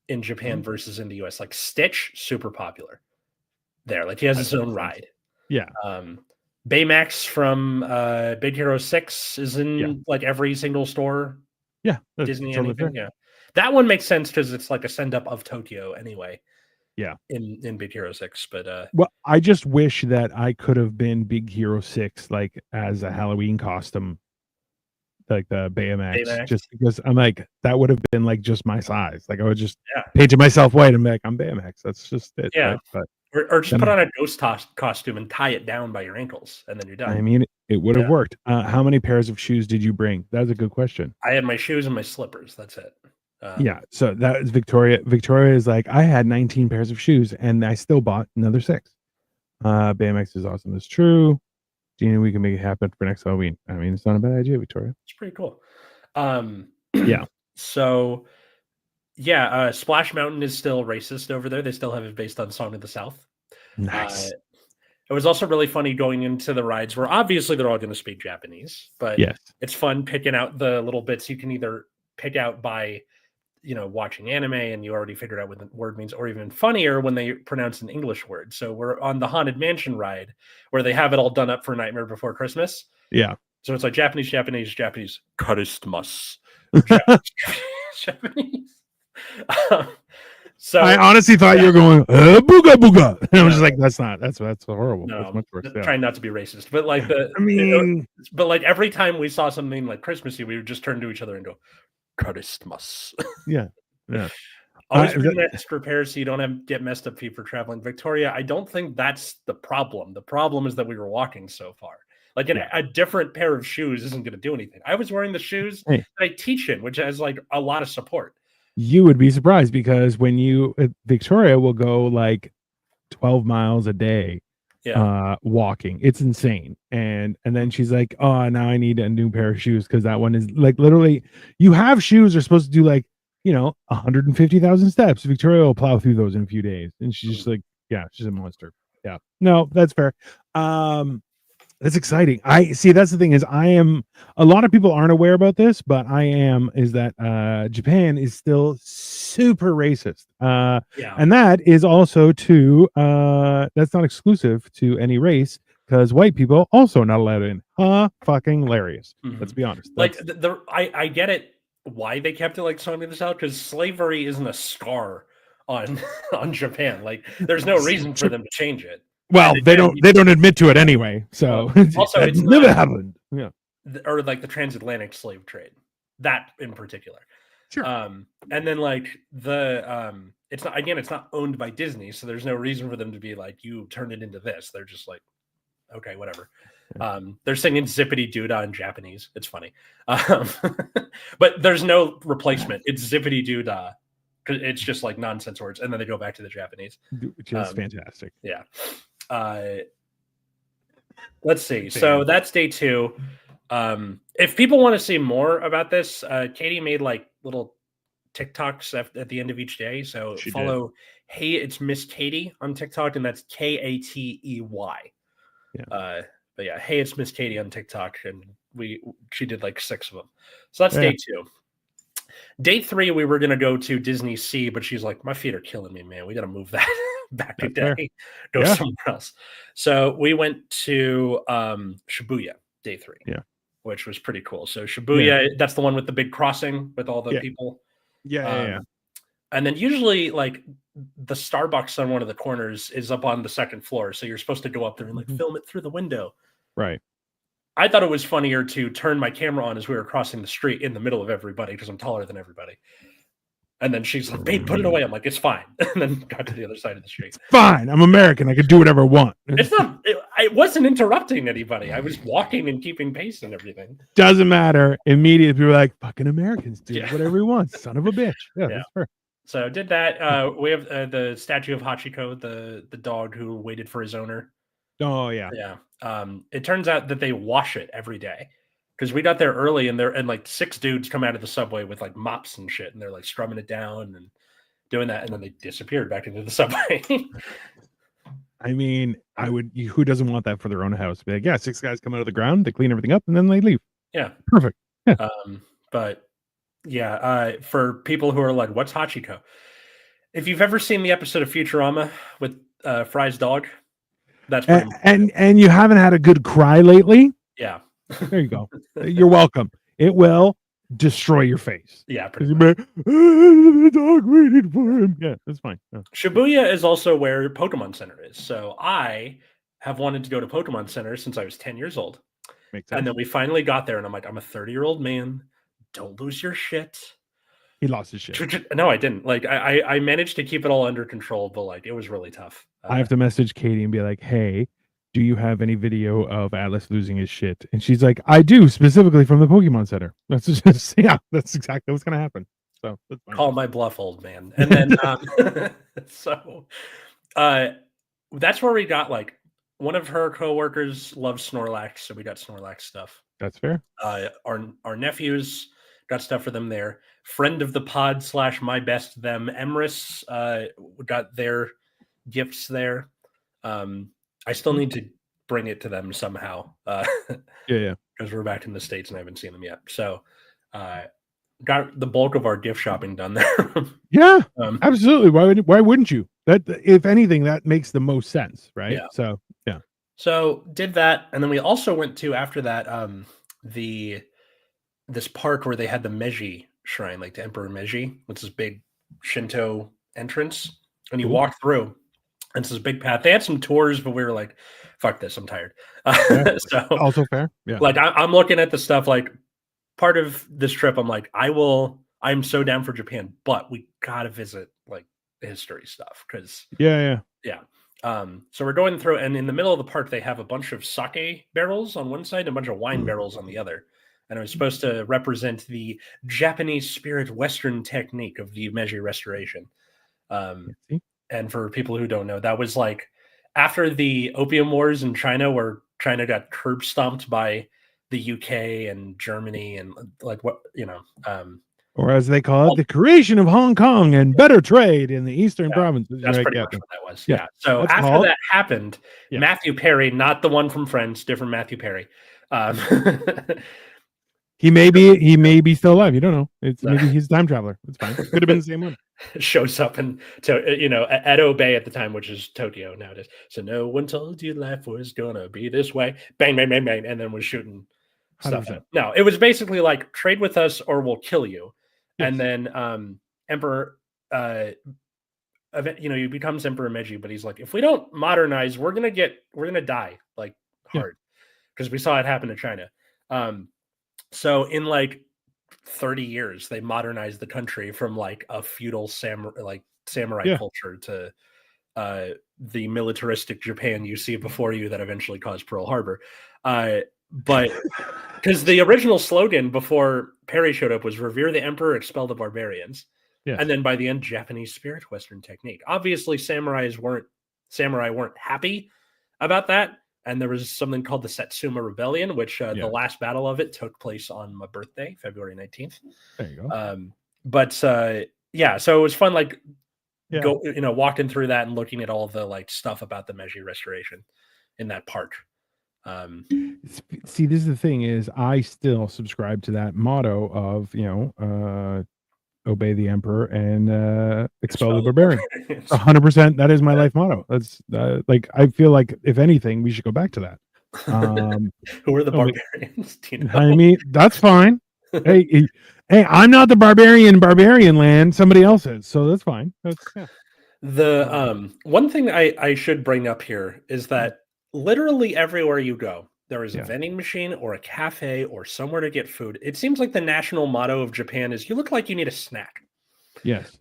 in Japan versus in the US. Like Stitch, super popular there. Like he has his own ride. Yeah. Baymax from Big Hero 6 is in like every single store. Yeah. Disney totally anything. Yeah. That one makes sense because it's like a send up of Tokyo anyway. Yeah. In Big Hero 6. But well, I just wish that I could have been Big Hero 6 like as a Halloween costume. Like the Baymax, just because I'm like, that would have been like just my size. Like I would just painted myself white and be like, I'm Baymax. That's just it. Yeah. Right? But or just put on a ghost costume and tie it down by your ankles, and then you're done. I mean, it would have worked. How many pairs of shoes did you bring? That was a good question. I had my shoes and my slippers. That's it. Yeah. So that is Victoria. Victoria is like, I had 19 pairs of shoes and I still bought another 6. Baymax is awesome. It's true. Gina, we can make it happen for next Halloween. I mean, it's not a bad idea, Victoria. It's pretty cool. Yeah. So, yeah, Splash Mountain is still racist over there. They still have it based on Song of the South. Nice. It was also really funny going into the rides where obviously they're all going to speak Japanese, but yes, it's fun picking out the little bits you can either pick out by, watching anime and you already figured out what the word means, or even funnier when they pronounce an English word. So we're on the Haunted Mansion ride where they have it all done up for Nightmare Before Christmas. Yeah. So it's like Japanese, Karistmas. Japanese. So I honestly thought you were going booga booga, and I was just like, that's horrible. No, that's much worse. Trying not to be racist, but like but like every time we saw something like Christmassy, we would just turn to each other and go, Christmas. Yeah. Always bring extra repairs so you don't get messed up feet for traveling. Victoria, I don't think that's the problem. The problem is that we were walking so far. Like a different pair of shoes isn't going to do anything. I was wearing the shoes that I teach in, which has like a lot of support. You would be surprised because when Victoria will go like 12 miles a day walking. It's insane. And then she's like, oh, now I need a new pair of shoes because that one is like literally you have shoes are supposed to do like 150,000 steps. Victoria will plow through those in a few days. And she's just like, yeah, she's a monster. Yeah. No, that's fair. That's exciting. I see. That's the thing is a lot of people aren't aware about this, but is that Japan is still super racist. And that is also that's not exclusive to any race because white people also not allowed in. Fucking hilarious. Mm-hmm. Let's be honest. I get it why they kept it like Song of the South because slavery isn't a scar on Japan. Like there's no reason for them to change it. Well, they don't admit to it anyway. So also it's never happened. Yeah. Or like the transatlantic slave trade. That in particular. Sure. And then like it's not owned by Disney, so there's no reason for them to be like, you turned it into this. They're just like, okay, whatever. Yeah. They're singing Zippity Doodah in Japanese. It's funny. But there's no replacement. It's Zippity Doodah. It's just like nonsense words, and then they go back to the Japanese. Which is fantastic. Yeah. Let's see. So that's day 2. If people want to see more about this, Katie made like little TikToks at the end of each day. So follow Hey It's Miss Katie on TikTok, and that's Katey. Yeah. But yeah, Hey It's Miss Katie on TikTok, and she did like 6 of them. So that's day 2. Day 3, we were gonna go to Disney Sea, but she's like, my feet are killing me, man. We got to move that back a day, go somewhere else. So we went to Shibuya, day 3, which was pretty cool. So Shibuya, that's the one with the big crossing with all the people. Yeah. And then usually like the Starbucks on one of the corners is up on the 2nd floor, so you're supposed to go up there and like film it through the window. Right. I thought it was funnier to turn my camera on as we were crossing the street in the middle of everybody because I'm taller than everybody. And then she's like, babe, put it away. I'm like, it's fine. And then got to the other side of the street. It's fine. I'm American. I can do whatever I want. I wasn't interrupting anybody. I was walking and keeping pace and everything. Doesn't matter. Immediately, people are like, fucking Americans do whatever we want. Son of a bitch. Yeah. That's fair. So did that. We have the statue of Hachiko, the dog who waited for his owner. Oh, yeah. Yeah. It turns out that they wash it every day. Because we got there early and like 6 dudes come out of the subway with like mops and shit, and they're like strumming it down and doing that, and then they disappeared back into the subway. I mean, who doesn't want that for their own house? Be like, yeah, 6 guys come out of the ground, they clean everything up, and then they leave. Yeah. Perfect. Yeah. But yeah, for people who are like, what's Hachiko? If you've ever seen the episode of Futurama with Fry's dog, that's pretty and you haven't had a good cry lately. Yeah. There you go. You're welcome. It will destroy your face. Yeah. The dog waited for him. Yeah, that's fine. Yeah. Shibuya is also where Pokemon Center is. So I have wanted to go to Pokemon Center since I was 10 years old. Makes sense. And then we finally got there, and I'm like, I'm a 30-year-old man. Don't lose your shit. He lost his shit. No, I didn't. Like, I managed to keep it all under control, but like, it was really tough. I have to message Katie and be like, hey, do you have any video of Atlas losing his shit? And she's like, I do, specifically from the Pokemon Center. That's just, that's exactly what's going to happen. So that's fine. Call my bluff, old man. And then, that's where we got like one of her coworkers loves Snorlax, so we got Snorlax stuff. That's fair. Our nephews got stuff for them there. Friend of the pod / my best them Emrys got their gifts there. I still need to bring it to them somehow. Yeah. Because we're back in the States and I haven't seen them yet. So got the bulk of our gift shopping done there. Yeah, absolutely. Why wouldn't you? That, if anything, that makes the most sense, right? Yeah. So yeah. So did that, and then we also went to, after that, this park where they had the Meiji shrine, like the Emperor Meiji, which is big Shinto entrance, and you walk through, and it's this big path. They had some tours, but we were like, "Fuck this, I'm tired." Yeah. So also fair. Yeah. Like I'm looking at the stuff. Like part of this trip, I'm like, I'm so down for Japan, but we gotta visit like the history stuff because yeah. So we're going through, and in the middle of the park, they have a bunch of sake barrels on one side and a bunch of wine barrels on the other. And it was supposed to represent the Japanese spirit Western technique of the Meiji Restoration. And for people who don't know, that was like after the Opium Wars in China, where China got curb stomped by the UK and Germany, and like or as they call it, the creation of Hong Kong and better trade in the eastern provinces. That's pretty much what that was. Yeah. So after that happened, Matthew Perry, not the one from Friends, different Matthew Perry. He may be still alive. You don't know. It's maybe he's a time traveler. It's fine. Could have been the same one. Shows up in Edo Bay at the time, which is Tokyo nowadays. So no one told you life was gonna be this way. Bang, bang, bang, bang, and then was shooting stuff. No, it was basically like trade with us or we'll kill you. Yes. And then Emperor, he becomes Emperor Meiji, but he's like, if we don't modernize, we're gonna die like hard, because we saw it happen to China. So in like 30 years, they modernized the country from like a feudal samurai culture to the militaristic Japan you see before you that eventually caused Pearl Harbor. But because the original slogan before Perry showed up was "Revere the Emperor, expel the barbarians," and then by the end, Japanese spirit, Western technique. Obviously, samurai weren't happy about that. And there was something called the Satsuma Rebellion, which the last battle of it took place on my birthday, February 19th. There you go. So it was fun, walking through that and looking at all the like stuff about the Meiji Restoration in that park. See, this is the thing: is I still subscribe to that motto of obey the emperor and expel the barbarian. 100%. That is my life motto. That's I feel like if anything, we should go back to that. Who are the barbarians? I mean, that's fine. hey, I'm not the barbarian land. Somebody else is, so that's fine. The one thing I should bring up here is that literally everywhere you go, there is a vending machine or a cafe or somewhere to get food. It seems like the national motto of Japan is, you look like you need a snack. Yes.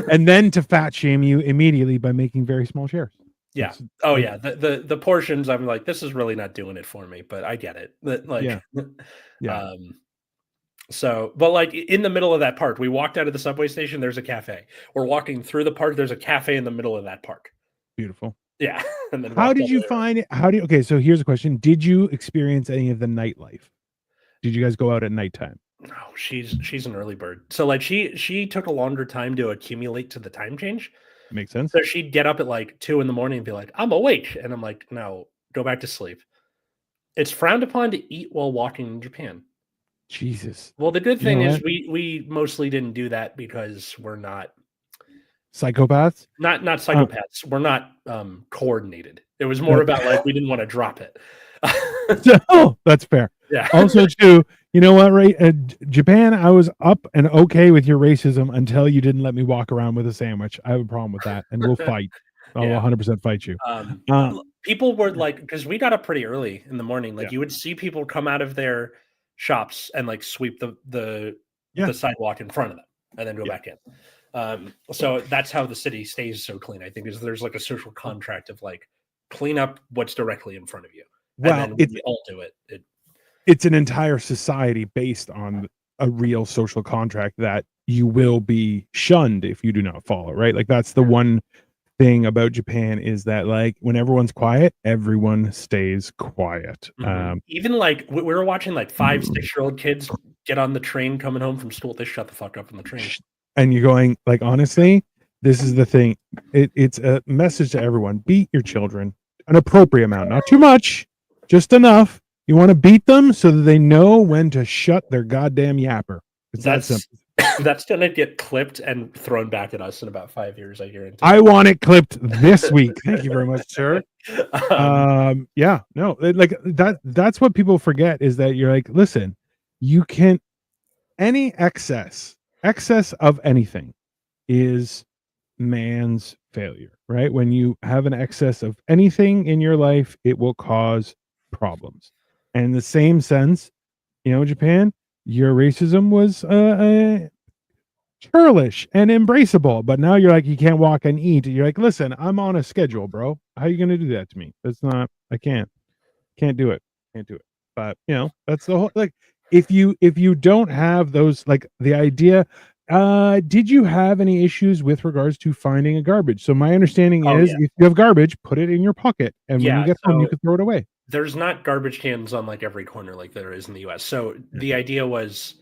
And then to fat shame you immediately by making very small shares. Yeah. The portions, I'm like, this is really not doing it for me, but I get it. So, but like in the middle of that park, we walked out of the subway station, there's a cafe. We're walking through the park, there's a cafe in the middle of that park. Beautiful. Yeah. And then how did you find it? Okay, so here's a question. Did you experience any of the nightlife? Did you guys go out at nighttime? No, she's an early bird. So like she took a longer time to accumulate to the time change. Makes sense. So she'd get up at like 2 a.m. and be like, I'm awake. And I'm like, no, go back to sleep. It's frowned upon to eat while walking in Japan. Jesus. Well, the good thing is we mostly didn't do that because we're not psychopaths. Not psychopaths. We're not coordinated. It was more about like we didn't want to drop it. Oh, that's fair. Yeah. Also, too, you know what, right? Japan, I was up and okay with your racism until you didn't let me walk around with a sandwich. I have a problem with that, and we'll fight. I'll 100% fight you. People were like, because we got up pretty early in the morning. Like you would see people come out of their shops and like sweep the sidewalk in front of them and then go back in. So that's how the city stays so clean, I think, is there's like a social contract of like clean up what's directly in front of you. Well, and then we all do it. It's an entire society based on a real social contract that you will be shunned if you do not follow, right? Like that's the one thing about Japan is that like when everyone's quiet, everyone stays quiet. Even like we were watching like 5-6-year-old kids get on the train coming home from school. They shut the fuck up on the train. And you're going like, honestly, this is the thing. It's a message to everyone. Beat your children an appropriate amount, not too much, just enough. You want to beat them so that they know when to shut their goddamn yapper. That's gonna get clipped and thrown back at us in about 5 years. I guarantee. I want it clipped this week. Thank you very much, sir. Yeah, no, like that's what people forget is that you're like, listen, you can any excess of anything is man's failure, right? When you have an excess of anything in your life, it will cause problems. And in the same sense, Japan, your racism was churlish and embraceable, but now you're like, you can't walk and eat. You're like, listen, I'm on a schedule, bro. How are you gonna do that to me? That's not, I can't do it. But that's the whole, like, if you don't have those, like the idea, did you have any issues with regards to finding a garbage? So my understanding is if you have garbage, put it in your pocket, and when you get home, you can throw it away. There's not garbage cans on like every corner like there is in the US. So the idea was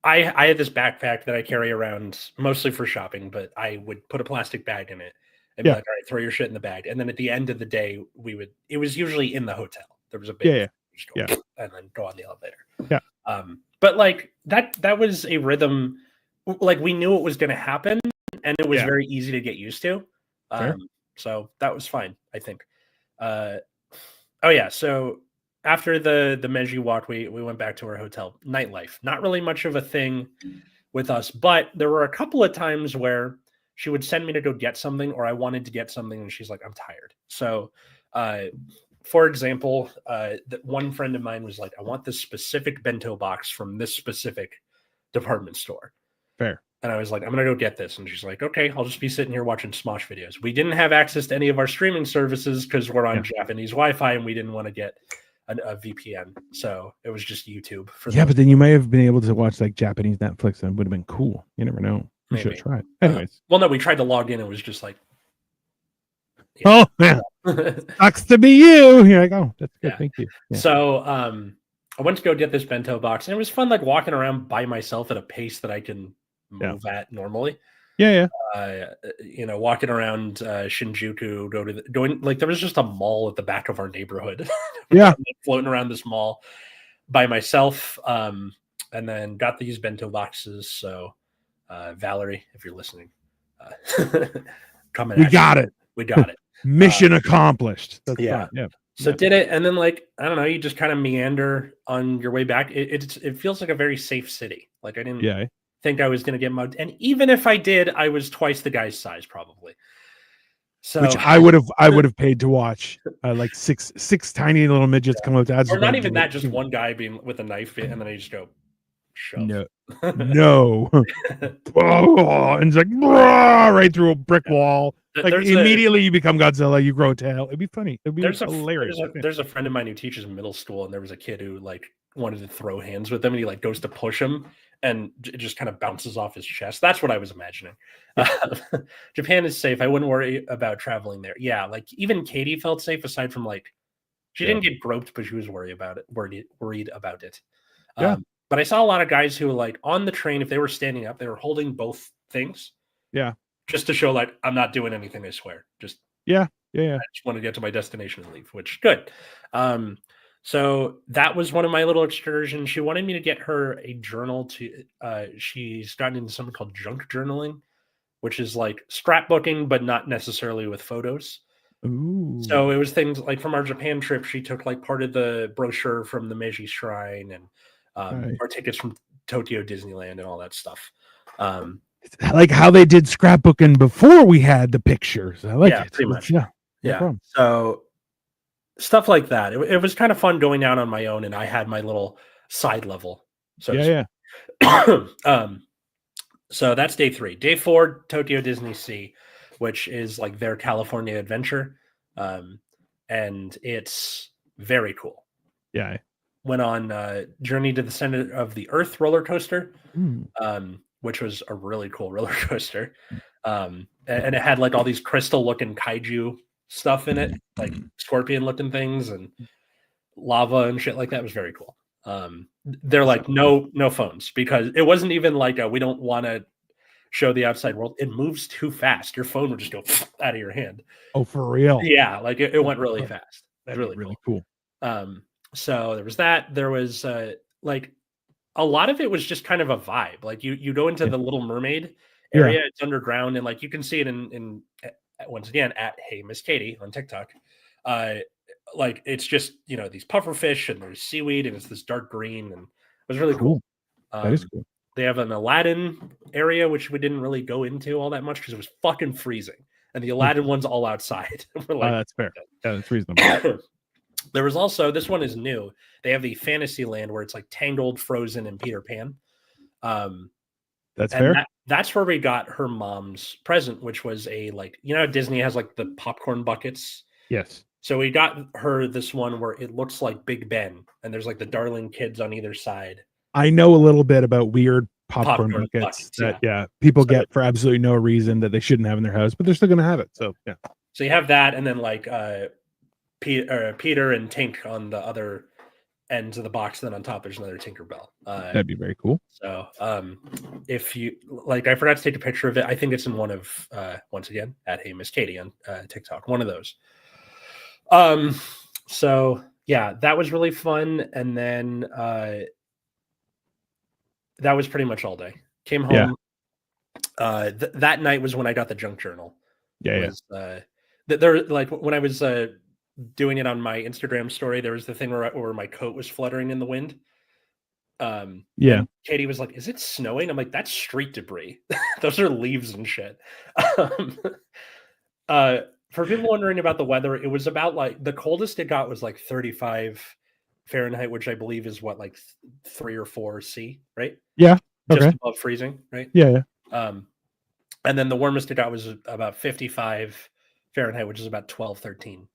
I had this backpack that I carry around mostly for shopping, but I would put a plastic bag in it and be like, all right, throw your shit in the bag. And then at the end of the day, it was usually in the hotel. There was a big store, and then go on the elevator. Yeah. But like that was a rhythm. Like we knew it was going to happen, and it was very easy to get used to. So that was fine, I think. So after the Meiji walk, we went back to our hotel. Nightlife, not really much of a thing with us, but there were a couple of times where she would send me to go get something, or I wanted to get something, and she's like, I'm tired. So, for example, one friend of mine was like, I want this specific bento box from this specific department store. Fair. And I was like, I'm going to go get this. And she's like, okay, I'll just be sitting here watching Smosh videos. We didn't have access to any of our streaming services because we're on Japanese Wi-Fi and we didn't want to get a VPN. So it was just YouTube. But then you may have been able to watch like Japanese Netflix and it would have been cool. You never know. You should have tried. Anyways. No, we tried to log in. It was just like, oh, man. Sucks to be you. You're like, oh, that's good. Thank you. Yeah. So I went to go get this bento box, and it was fun, like walking around by myself at a pace that I can move at normally. Walking around Shinjuku, going like there was just a mall at the back of our neighborhood. Floating around this mall by myself, and then got these bento boxes. So Valerie, if you're listening, we got it. Mission accomplished. That's fun. So did it, and then like I don't know, you just kind of meander on your way back. It feels like a very safe city. Like I didn't think I was going to get mugged, and even if I did, I was twice the guy's size probably. So which I would have paid to watch like six tiny little midgets come up to or not even that, just one guy being with a knife, and then I just go shove. No. Oh, and it's like right through a brick wall. Like immediately you become Godzilla, you grow a tail. It'd be funny. It'd be hilarious. There's a friend of mine who teaches middle school, and there was a kid who like wanted to throw hands with him, and he like goes to push him, and it just kind of bounces off his chest. That's what I was imagining. Japan is safe. I wouldn't worry about traveling there. Yeah, like even Katie felt safe aside from like she didn't get groped, but she was worried about it. But I saw a lot of guys who were like on the train, if they were standing up, they were holding both things. Yeah. Just to show like I'm not doing anything, I swear. Just I just want to get to my destination and leave, which good. So that was one of my little excursions. She wanted me to get her a journal to she's gotten into something called junk journaling, which is like scrapbooking, but not necessarily with photos. Ooh. So it was things like from our Japan trip, she took like part of the brochure from the Meiji Shrine and our tickets from Tokyo Disneyland and all that stuff. Like how they did scrapbooking before we had the pictures. I like it. Pretty much. Yeah. So stuff like that. It was kind of fun going out on my own, and I had my little side level. So so that's day 3. Day 4, Tokyo Disney Sea, which is like their California adventure, and it's very cool. Yeah. Went on Journey to the Center of the Earth roller coaster, which was a really cool roller coaster. and it had like all these crystal looking kaiju stuff in it, like scorpion looking things and lava and shit like that. It was very cool. They're like, no phones, because it wasn't even like we don't want to show the outside world. It moves too fast. Your phone would just go out of your hand. Oh, for real? Yeah, like it went really fast. That's really cool. So there was that. There was like a lot of it was just kind of a vibe. Like you go into the Little Mermaid area, it's underground, and like you can see it in once again at Hey Miss Katie on TikTok. Like it's just, you know, these puffer fish and there's seaweed and it's this dark green, and it was really cool. That is cool. They have an Aladdin area, which we didn't really go into all that much because it was fucking freezing, and the Aladdin one's all outside. We're like, that's fair. Yeah, that's reasonable. There was also, this one is new, they have the Fantasyland where it's like Tangled, Frozen, and Peter Pan. That's fair. That's where we got her mom's present, which was a, like, you know, Disney has like the popcorn buckets. Yes. So we got her this one where it looks like Big Ben, and there's like the Darling kids on either side. I know a little bit about weird popcorn buckets that people get for absolutely no reason that they shouldn't have in their house, but they're still going to have it. So yeah. So you have that, and then like Peter and Tink on the other ends of the box. Then on top there's another Tinkerbell. That'd be very cool. So if you like, I forgot to take a picture of it. I think it's in one of once again at Hey Miss Katie on TikTok. One of those. So yeah, that was really fun, and then that was pretty much all day. Came home. That night was when I got the junk journal. There, like when I was doing it on my Instagram story, there was the thing where my coat was fluttering in the wind. Katie was like, "Is it snowing?" I'm like, "That's street debris. Those are leaves and shit." For people wondering about the weather, it was about like the coldest it got was like 35 Fahrenheit, which I believe is what, like 3 or 4 C, right? Yeah. Just above freezing, right? Yeah. And then the warmest it got was about 55 Fahrenheit, which is about 12, 13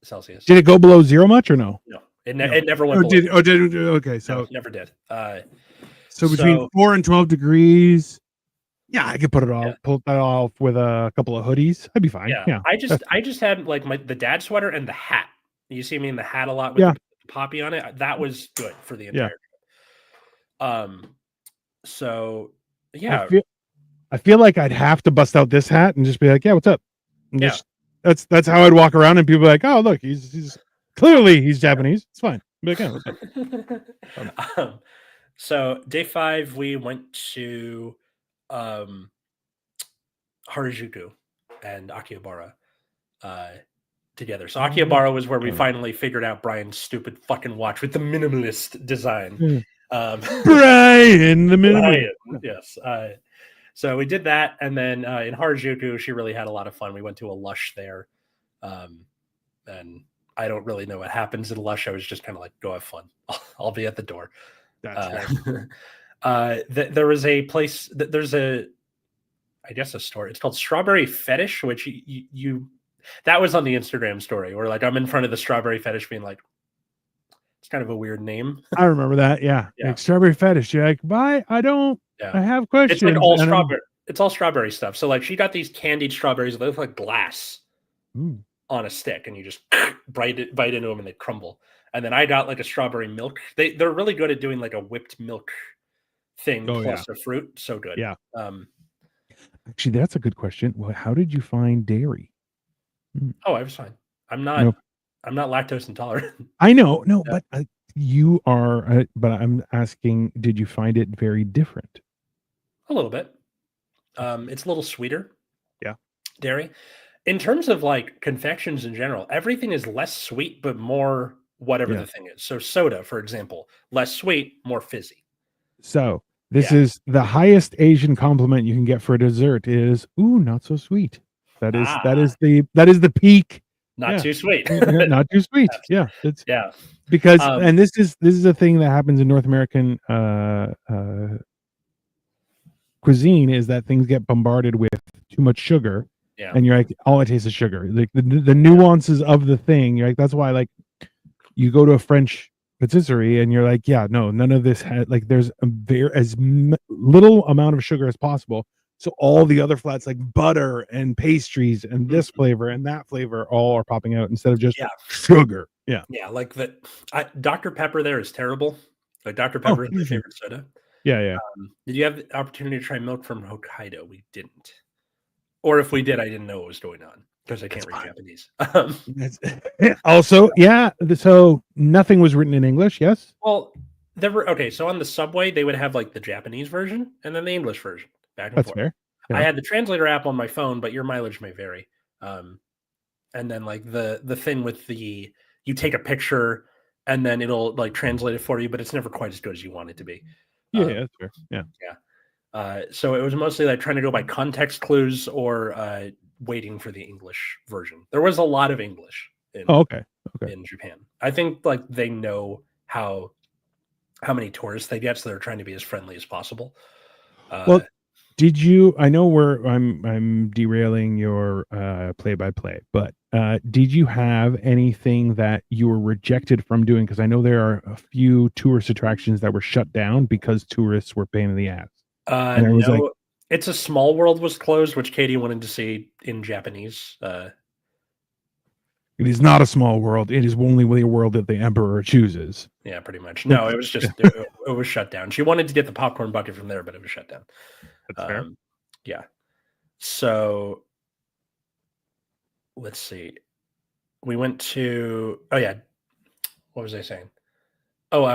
Celsius. Did it go below zero much or no? No, it never went below. Okay, so no, never did. So between 4 and 12 degrees. Yeah, I could pull that off with a couple of hoodies. I'd be fine. Yeah. I just had like the dad sweater and the hat. You see me in the hat a lot with the poppy on it. That was good for the entire trip. So yeah. I feel like I'd have to bust out this hat and just be like, "Yeah, what's up?" And that's how I'd walk around, and people be like, "Oh, look, he's clearly he's Japanese. It's fine." Like, "Yeah, what's up?" So day 5, we went to Harajuku and Akihabara together. So Akihabara was where we finally figured out Brian's stupid fucking watch with the minimalist design. Brian, the minimalist. Yes. So we did that, and then in Harajuku, she really had a lot of fun. We went to a Lush there, and I don't really know what happens in Lush. I was just kind of like, go have fun. I'll be at the door. There was a place. There's a store. It's called Strawberry Fetish, which you that was on the Instagram story, where like I'm in front of the Strawberry Fetish, being like, it's kind of a weird name. I remember that. Yeah. Like Strawberry Fetish. You're like, bye. I have questions. It's like all strawberry. It's all strawberry stuff. So like she got these candied strawberries. They look like glass on a stick, and you just bite into them and they crumble. And then I got like a strawberry milk. They're really good at doing like a whipped milk thing plus a fruit. So good. Yeah. Actually, that's a good question. Well, how did you find dairy? Oh, I was fine. I'm not lactose intolerant. I know. No, but you are. But I'm asking, did you find it very different? A little bit. It's a little sweeter. Yeah. Dairy. In terms of like confections in general, everything is less sweet, but more whatever the thing is. So soda, for example, less sweet, more fizzy. So this is the highest Asian compliment you can get for a dessert is, ooh, not so sweet. That is the peak. Not too sweet. Not too sweet. Yeah. Because and this is a thing that happens in North American cuisine, is that things get bombarded with too much sugar. Yeah. And you're like, all it tastes is sugar. Like the nuances of the thing. You're like, that's why, like, you go to a French patisserie and you're like, yeah, no, none of this has, like, there's as little amount of sugar as possible, So all the other flats like butter and pastries and this flavor and that flavor all are popping out instead of just sugar. Yeah. Yeah, like Dr. Pepper there is terrible. Like Dr. Pepper is my favorite soda. Yeah. Did you have the opportunity to try milk from Hokkaido? We didn't. Or if we did, I didn't know what was going on because I can't read Japanese. Also, yeah. So nothing was written in English. Yes. Well, there were so on the subway they would have like the Japanese version and then the English version back and That's forth. fair. Yeah. I had the translator app on my phone, but your mileage may vary. And then like the thing with you take a picture and then it'll like translate it for you, but it's never quite as good as you want it to be. Yeah, that's fair. Yeah. So it was mostly like trying to go by context clues or waiting for the English version. There was a lot of English in Japan. I think like they know how many tourists they get, so they're trying to be as friendly as possible. Well, did you? I know I'm derailing your play-by-play, but did you have anything that you were rejected from doing? Because I know there are a few tourist attractions that were shut down because tourists were pain in the ass. And I was like, It's a Small World was closed, which Katie wanted to see in Japanese. It is not a small world. It is only a world that the emperor chooses. Yeah, pretty much. No, it was just it was shut down. She wanted to get the popcorn bucket from there, but it was shut down. That's fair. Yeah. So let's see. We went to what was I saying?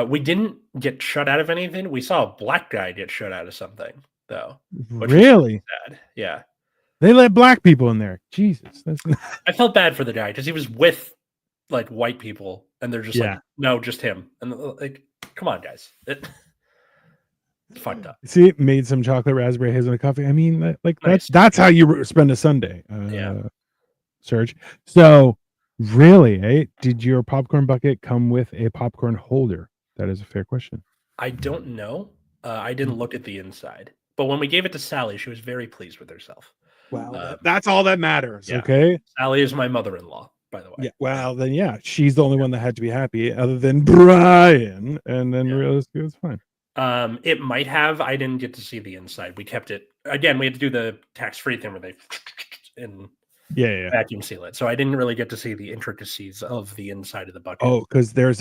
We didn't get shut out of anything. We saw a black guy get shut out of something, though. Really? Sad. Yeah. They let black people in there. Jesus. I felt bad for the guy because he was with like white people and they're just like, no, just him. And like, come on, guys. It's fucked up. See, made some chocolate raspberry hazelnut coffee. I mean, like nice. That's how you spend a Sunday, Serge. So really, did your popcorn bucket come with a popcorn holder? That is a fair question. I don't know. I didn't look at the inside. But when we gave it to Sally, she was very pleased with herself. Well, that's all that matters. Yeah. Okay. Sally is my mother-in-law, by the way. Yeah. Well, then, she's the only one that had to be happy, other than Brian. And then realistically, it was fine. It might have. I didn't get to see the inside. We kept it. Again, we had to do the tax-free thing where they vacuum seal it. So I didn't really get to see the intricacies of the inside of the bucket. Oh, because there's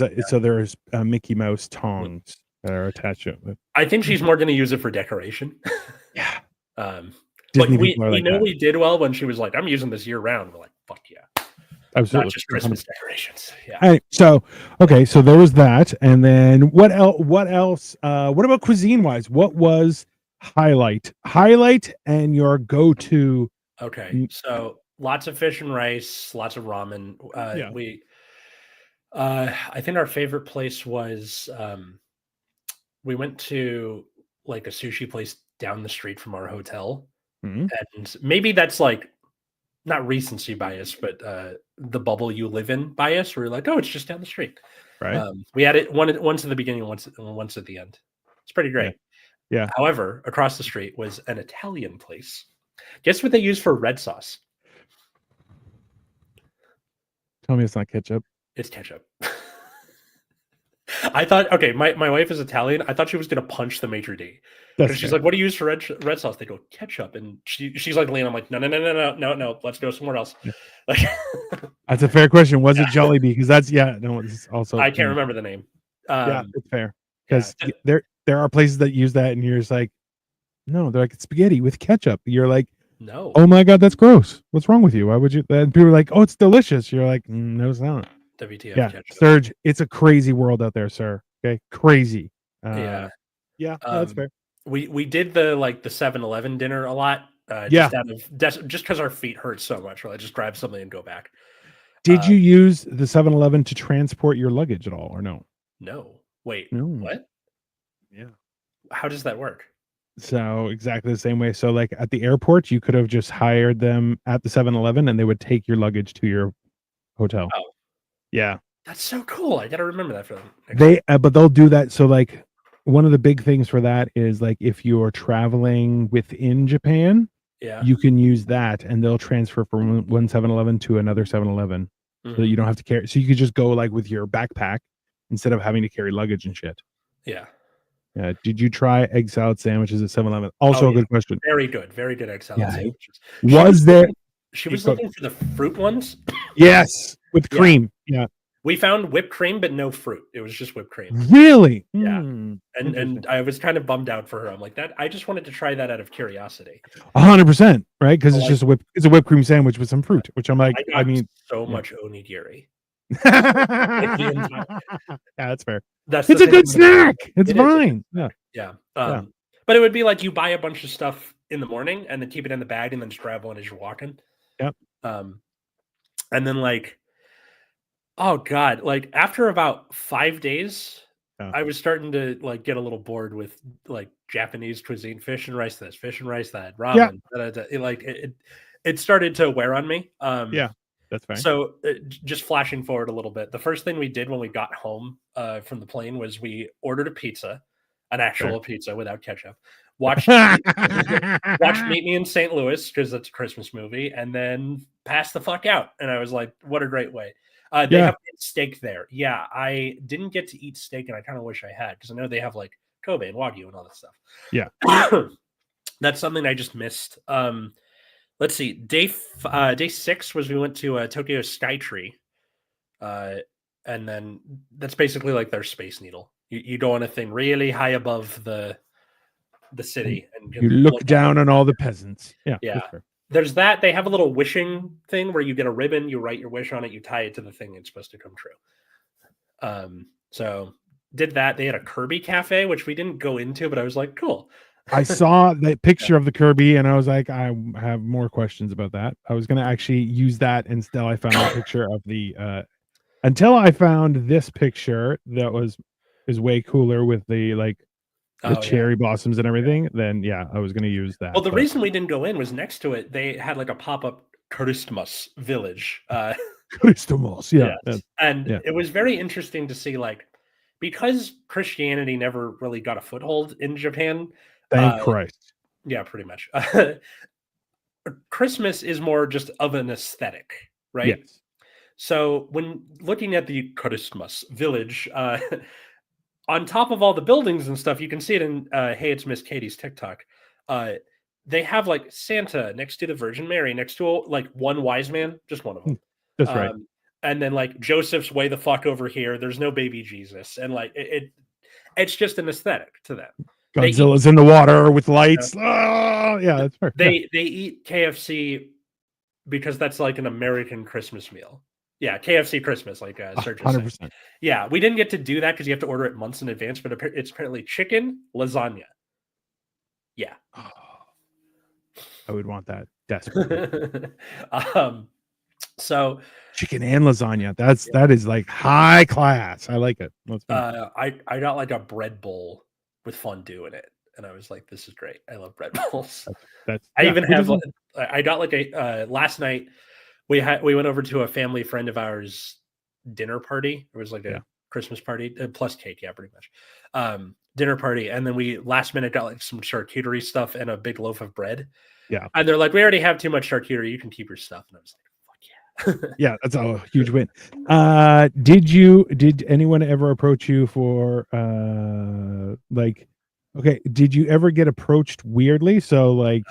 Mickey Mouse tongs that are attached to it. I think she's more going to use it for decoration. Yeah. Like we know we did well when she was like, I'm using this year round. We're like, fuck yeah. Absolutely. Not just Christmas decorations. Yeah. All right, so there was that. And then what else? What about cuisine wise? What was highlight and your go-to? Okay. So lots of fish and rice, lots of ramen. I think our favorite place was we went to like a sushi place down the street from our hotel. Mm-hmm. And maybe that's like not recency bias, but the bubble you live in bias, where you're like, oh, it's just down the street. Right. We had it once at the beginning, once at the end. It's pretty great. Yeah. However, across the street was an Italian place. Guess what they use for red sauce? Tell me it's not ketchup. It's ketchup. I thought, okay, my wife is Italian. I thought she was going to punch the maitre d'. She's like, what do you use for red sauce? They go, ketchup. And she's like, Lena, I'm like, no. Let's go somewhere else. Like, that's a fair question. Was it Jollibee? Because it's also. I can't remember the name. It's fair. Because there are places that use that and you're just like, no, they're like, it's spaghetti with ketchup. You're like, no. Oh my God, that's gross. What's wrong with you? Why would you? And people are like, oh, it's delicious. You're like, no, it's not. WTF ketchup. Serge, it's a crazy world out there, sir. Okay, crazy. Yeah, that's fair. We did the 7-Eleven dinner a lot. Just because our feet hurt so much. We'll just grab something and go back. Did you use the 7-Eleven to transport your luggage at all, or no? No. Wait. No. What? Yeah. How does that work? So exactly the same way. So like at the airport, you could have just hired them at the 7-Eleven and they would take your luggage to your hotel. Oh. Yeah. That's so cool. I got to remember that for them. But they'll do that. So like one of the big things for that is like if you're traveling within Japan, you can use that and they'll transfer from one 7-Eleven to another 7-Eleven so that you don't have to carry. So you could just go like with your backpack instead of having to carry luggage and shit. Yeah. Yeah. Did you try egg salad sandwiches at 7-Eleven? Also a good question. Very good egg salad sandwiches. She was looking for the fruit ones. Yes, with cream. Yeah. We found whipped cream, but no fruit. It was just whipped cream. Really? Yeah. And I was kind of bummed out for her. I'm like, that I just wanted to try that out of curiosity. 100%, right? Because it's just a whipped cream sandwich with some fruit, which I'm like, I mean, so much onigiri. Yeah, that's fair. It's a good snack. It's fine. Yeah. But it would be like you buy a bunch of stuff in the morning and then keep it in the bag and then just grab one as you're walking. Yep. And then like, oh God, like after about 5 days, I was starting to like get a little bored with like Japanese cuisine, fish and rice this, fish and rice that, ramen. It started to wear on me. Yeah, that's fine. So just flashing forward a little bit, the first thing we did when we got home from the plane was we ordered a pizza, an actual pizza without ketchup. Watched Meet Me in St. Louis because that's a Christmas movie, and then passed the fuck out. And I was like, what a great way. They have steak there. Yeah, I didn't get to eat steak, and I kind of wish I had because I know they have like Kobe and Wagyu and all that stuff. Yeah. That's something I just missed. Let's see. Day 6 was we went to Tokyo Skytree. And then that's basically like their Space Needle. You go on a thing really high above the city, and you look down on all the peasants. Yeah. There's that. They have a little wishing thing where you get a ribbon, you write your wish on it, you tie it to the thing, it's supposed to come true. So did that. They had a Kirby cafe, which we didn't go into, but I was like, cool. I saw that picture of the Kirby, and I was like, I have more questions about that. I was going to actually use that until I found a picture of the. Until I found this picture that is way cooler with the like the cherry blossoms and everything. Then I was going to use that. Well, the reason we didn't go in was next to it they had like a pop-up Christmas village. Christmas, it was very interesting to see, like, because Christianity never really got a foothold in Japan. Thank Christ. Yeah, pretty much. Christmas is more just of an aesthetic, right? Yes. So when looking at the Christmas village, on top of all the buildings and stuff, you can see it in Hey, It's Miss Katie's TikTok. They have like Santa next to the Virgin Mary, next to like one wise man, just one of them. That's right. And then like Joseph's way the fuck over here. There's no baby Jesus, and like it's just an aesthetic to them. Godzilla's in the water with lights. That's fair. They eat KFC because that's like an American Christmas meal. Yeah, KFC Christmas, like search. 100%. Yeah, we didn't get to do that because you have to order it months in advance, but it's apparently chicken lasagna. Yeah. I would want that desperately. So chicken and lasagna. That is like high class. I like it. I got like a bread bowl with fondue in it, and I was like, this is great. I love bread bowls. I got like a last night we went over to a family friend of ours dinner party. It was like a Christmas party plus cake, pretty much. Dinner party, and then we last minute got like some charcuterie stuff and a big loaf of bread. Yeah, and they're like, we already have too much charcuterie. You can keep your stuff. And I was like, fuck yeah. Yeah, that's a huge win. Did anyone ever approach you for did you ever get approached weirdly? So like.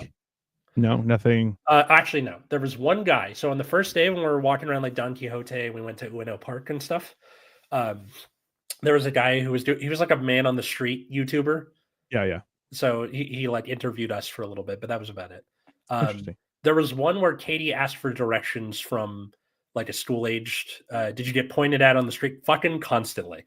No, nothing. Actually, no. There was one guy. So on the first day when we were walking around like Don Quixote, we went to Ueno Park and stuff. There was a guy who he was like a man on the street YouTuber. Yeah. So he like interviewed us for a little bit, but that was about it. There was one where Katie asked for directions from like a school-aged. Did you get pointed at on the street? Fucking constantly.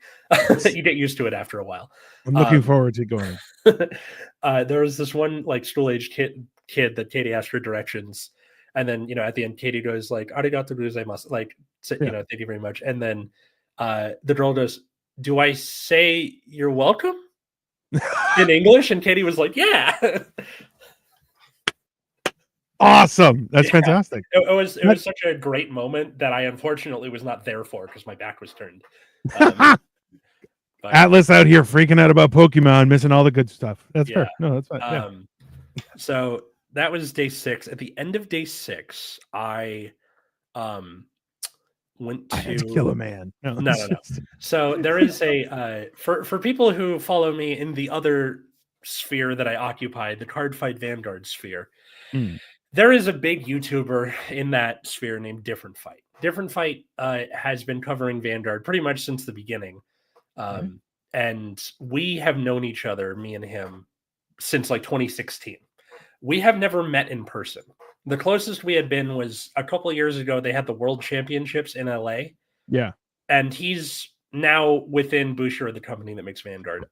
You get used to it after a while. I'm looking forward to going. There was this one like school-aged kid that Katie asked for directions, and then at the end Katie goes like arigato gozaimasu, like thank you very much, and then the girl goes, do I say you're welcome in English? And Katie was like, yeah. Awesome. That's fantastic. It was such a great moment that I unfortunately was not there for because my back was turned. Atlas out here freaking out about Pokemon, missing all the good stuff. That's fair. No, that's fine. So that was day 6. At the end of day 6, I went to, I had to kill a man. No. So there is a for people who follow me in the other sphere that I occupy, the Cardfight Vanguard sphere. There is a big YouTuber in that sphere named Different Fight. Different Fight has been covering Vanguard pretty much since the beginning. And we have known each other, me and him, since like 2016. We have never met in person. The closest we had been was a couple of years ago. They had the World Championships in LA. Yeah. And he's now within Bushiroad, the company that makes Vanguard,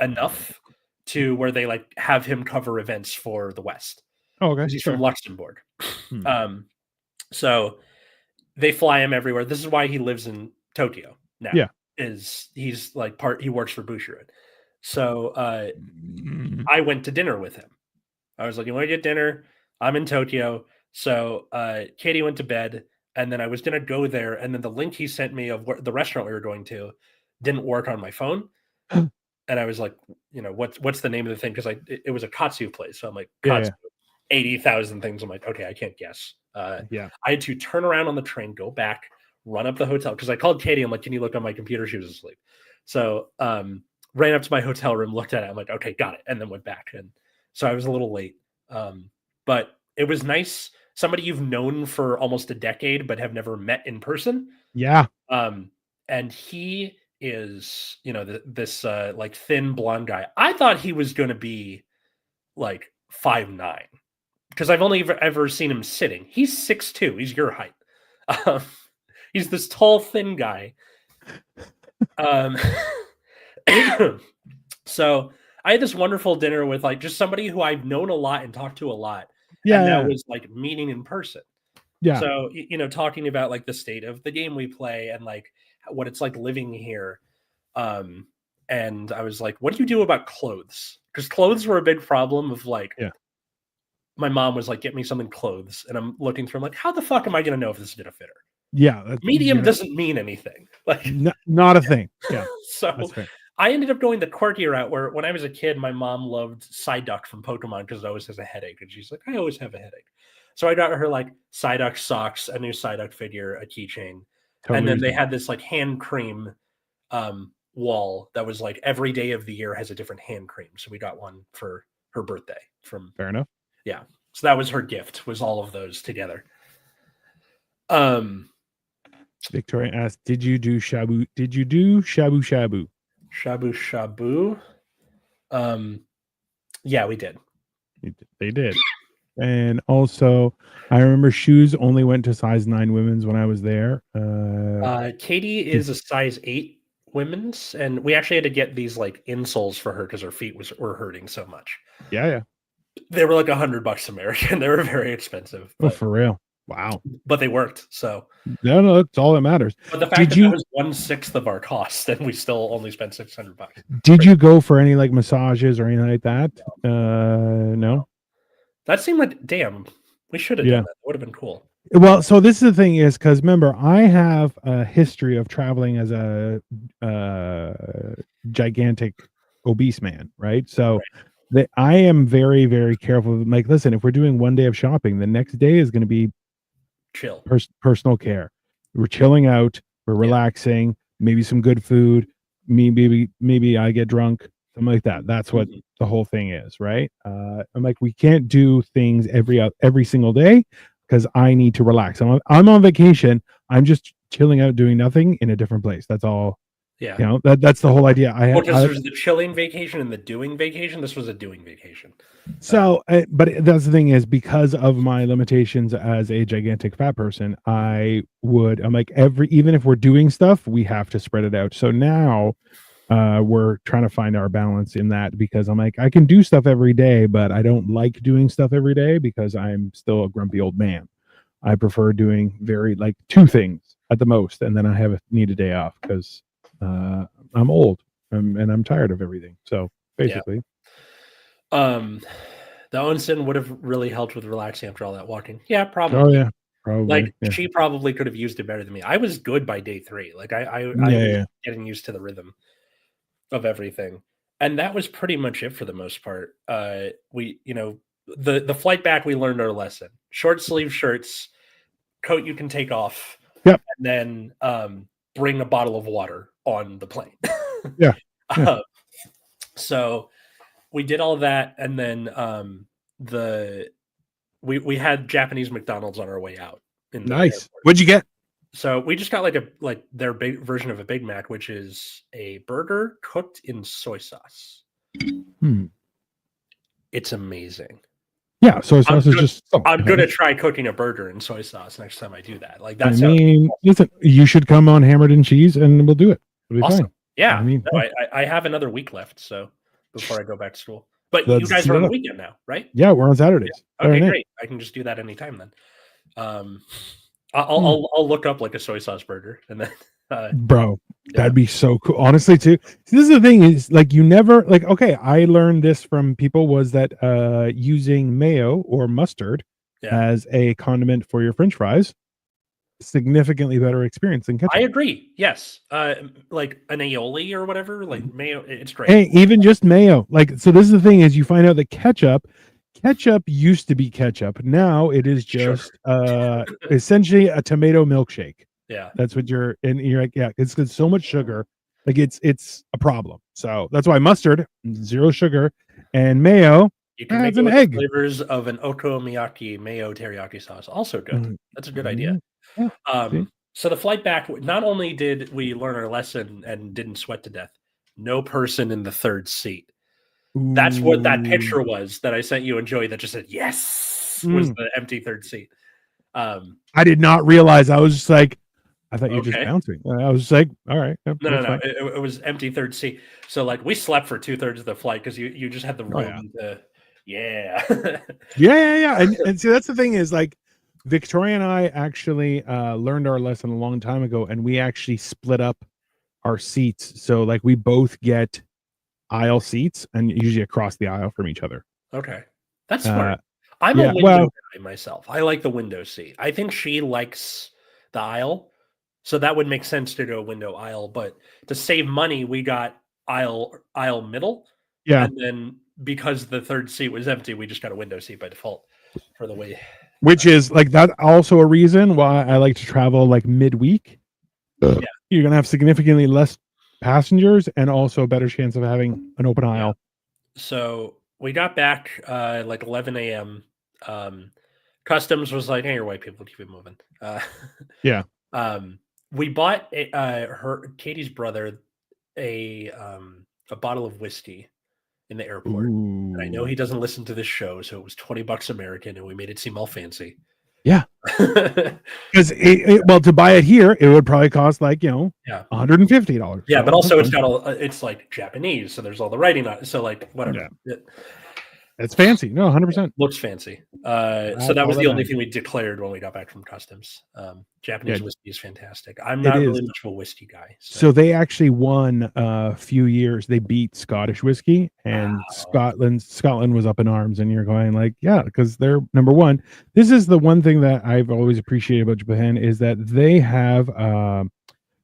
enough to where they like have him cover events for the West. Oh, okay. He's from Luxembourg. So they fly him everywhere. This is why he lives in Tokyo now. Yeah. He's like he works for Bushiroad. So I went to dinner with him. I was like, you want to get dinner? I'm in Tokyo. So Katie went to bed, and then I was going to go there. And then the link he sent me of the restaurant we were going to didn't work on my phone. And I was like, what's the name of the thing? Because it was a katsu place. So I'm like, katsu, 80,000 things. I'm like, okay, I can't guess. I had to turn around on the train, go back, run up the hotel. Because I called Katie. I'm like, can you look on my computer? She was asleep. So ran up to my hotel room, looked at it. I'm like, okay, got it. And then went back. And so I was a little late. But it was nice. Somebody you've known for almost a decade, but have never met in person. Yeah. And he is, this like thin blonde guy. I thought he was going to be like 5'9", because I've only ever seen him sitting. He's 6'2". He's your height. He's this tall, thin guy. So I had this wonderful dinner with like just somebody who I've known a lot and talked to a lot. Yeah. And that was like meeting in person. Yeah. So, talking about like the state of the game we play and like what it's like living here. And I was like, what do you do about clothes? Because clothes were a big problem of like, my mom was like, get me something clothes. And I'm looking through, I'm like, how the fuck am I going to know if this is going to fit her? Yeah. Medium doesn't mean anything. Like, not a thing. Yeah. So I ended up going the quirky route where when I was a kid, my mom loved Psyduck from Pokemon because it always has a headache. And she's like, I always have a headache. So I got her like Psyduck socks, a new Psyduck figure, a keychain. And then they had this like hand cream wall that was like every day of the year has a different hand cream. So we got one for her birthday from. Fair enough. Yeah. So that was her gift, was all of those together. Victoria asked, did you do shabu shabu? Shabu shabu. Yeah, we did. They did. And also, I remember shoes only went to size 9 women's when I was there. Katie is a size 8 women's, and we actually had to get these like insoles for her because her feet were hurting so much. Yeah. They were like $100 American. They were very expensive. But, for real. Wow. But they worked. So no, that's all that matters. But the fact that was 1/6 of our cost, and we still only spent $600. Did you go for any like massages or anything like that? No. That seemed like, damn, we should have done that. That would have been cool. Well, so this is the thing is, because remember, I have a history of traveling as a gigantic obese man, right? So I am very, very careful. Like, listen, if we're doing one day of shopping, the next day is going to be chill, personal care. We're chilling out, we're relaxing, maybe some good food, maybe I get drunk. Something like that. That's what the whole thing is, right? I'm like, we can't do things every single day because I need to relax. I'm on vacation. I'm just chilling out, doing nothing in a different place. That's all. Yeah. That's the whole idea. There's the chilling vacation and the doing vacation. This was a doing vacation. So, but that's the thing is, because of my limitations as a gigantic fat person, I'm like even if we're doing stuff, we have to spread it out. So now we're trying to find our balance in that, because I'm like, I can do stuff every day, but I don't like doing stuff every day because I'm still a grumpy old man. I prefer doing like 2 things at the most, and then I need a day off because I'm old and I'm tired of everything. So basically, the onsen would have really helped with relaxing after all that walking. Yeah, probably. Oh yeah. Probably. Like she probably could have used it better than me. I was good by day 3. Like I was getting used to the rhythm of everything, and that was pretty much it for the most part. We, the flight back, we learned our lesson. Short sleeve shirts, coat you can take off, Yep. And then bring a bottle of water on the plane. Yeah. So we did all that, and then we had Japanese McDonald's on our way out. Nice. Airport. What'd you get? So we just got like their big version of a Big Mac, which is a burger cooked in soy sauce. It's amazing. Yeah, soy sauce is just. I'm gonna try cooking a burger in soy sauce next time I do that. Like that's. Listen, you should come on Hammered and Cheese, and we'll do it. It'll be awesome. fine. Yeah, I have another week left, so before I go back to school. But you guys are on the weekend now, right? Yeah, we're on Saturdays. Yeah. Okay, great. I can just do that anytime then. I'll look up like a soy sauce burger and then. Bro, that'd be so cool. Honestly, too. This is the thing is like you never like. Okay, I learned this from people was that using mayo or mustard as a condiment for your French fries, significantly better experience than ketchup. I agree. Yes, like an aioli or whatever, like mayo. It's great. Hey, even just mayo. Like so, this is the thing is you find out that ketchup used to be ketchup. Now it is just essentially a tomato milkshake. Yeah, that's what you're like. Yeah, it's got so much sugar, like it's a problem. So that's why mustard, 0 sugar, and mayo. You can make an egg flavors of an okonomiyaki mayo teriyaki sauce. Also good. That's a good idea. Yeah. So the flight back, not only did we learn our lesson and didn't sweat to death, no person in the third seat. Ooh. That's what that picture was that I sent you and Joey that just said yes was the empty third seat. I did not realize. I was just like, I thought you were just bouncing. I was just like, all right. No. It was empty third seat. So like we slept for 2/3 of the flight because you just had the room to, yeah. And see, that's the thing is like Victoria and I actually learned our lesson a long time ago, and we actually split up our seats. So like we both get aisle seats and usually across the aisle from each other. Okay. That's smart. I'm a window guy myself. I like the window seat. I think she likes the aisle. So that would make sense to do a window aisle, but to save money, we got aisle middle. Yeah. And then because the third seat was empty, we just got a window seat by default for the way. Which is like that also a reason why I like to travel like midweek. Yeah. You're gonna have significantly less passengers and also a better chance of having an open aisle. So we got back like 11 a.m. Customs was like, hey, you're white people, keep it moving. Yeah. We bought Katie's brother a bottle of whiskey in the airport. And I know he doesn't listen to this show, so it was $20 American, and we made it seem all fancy. Yeah, because well, to buy it here, it would probably cost like $150. Yeah, but also it's like Japanese, so there's all the writing on it. So like whatever. Yeah. It's fancy. No, 100%. Looks fancy. So that was the only thing we declared when we got back from customs. Japanese whiskey is fantastic. I'm not really much of a whiskey guy. So they actually won a few years. They beat Scottish whiskey, and Scotland was up in arms. And you're going like, yeah, because they're number one. This is the one thing that I've always appreciated about Japan is that they have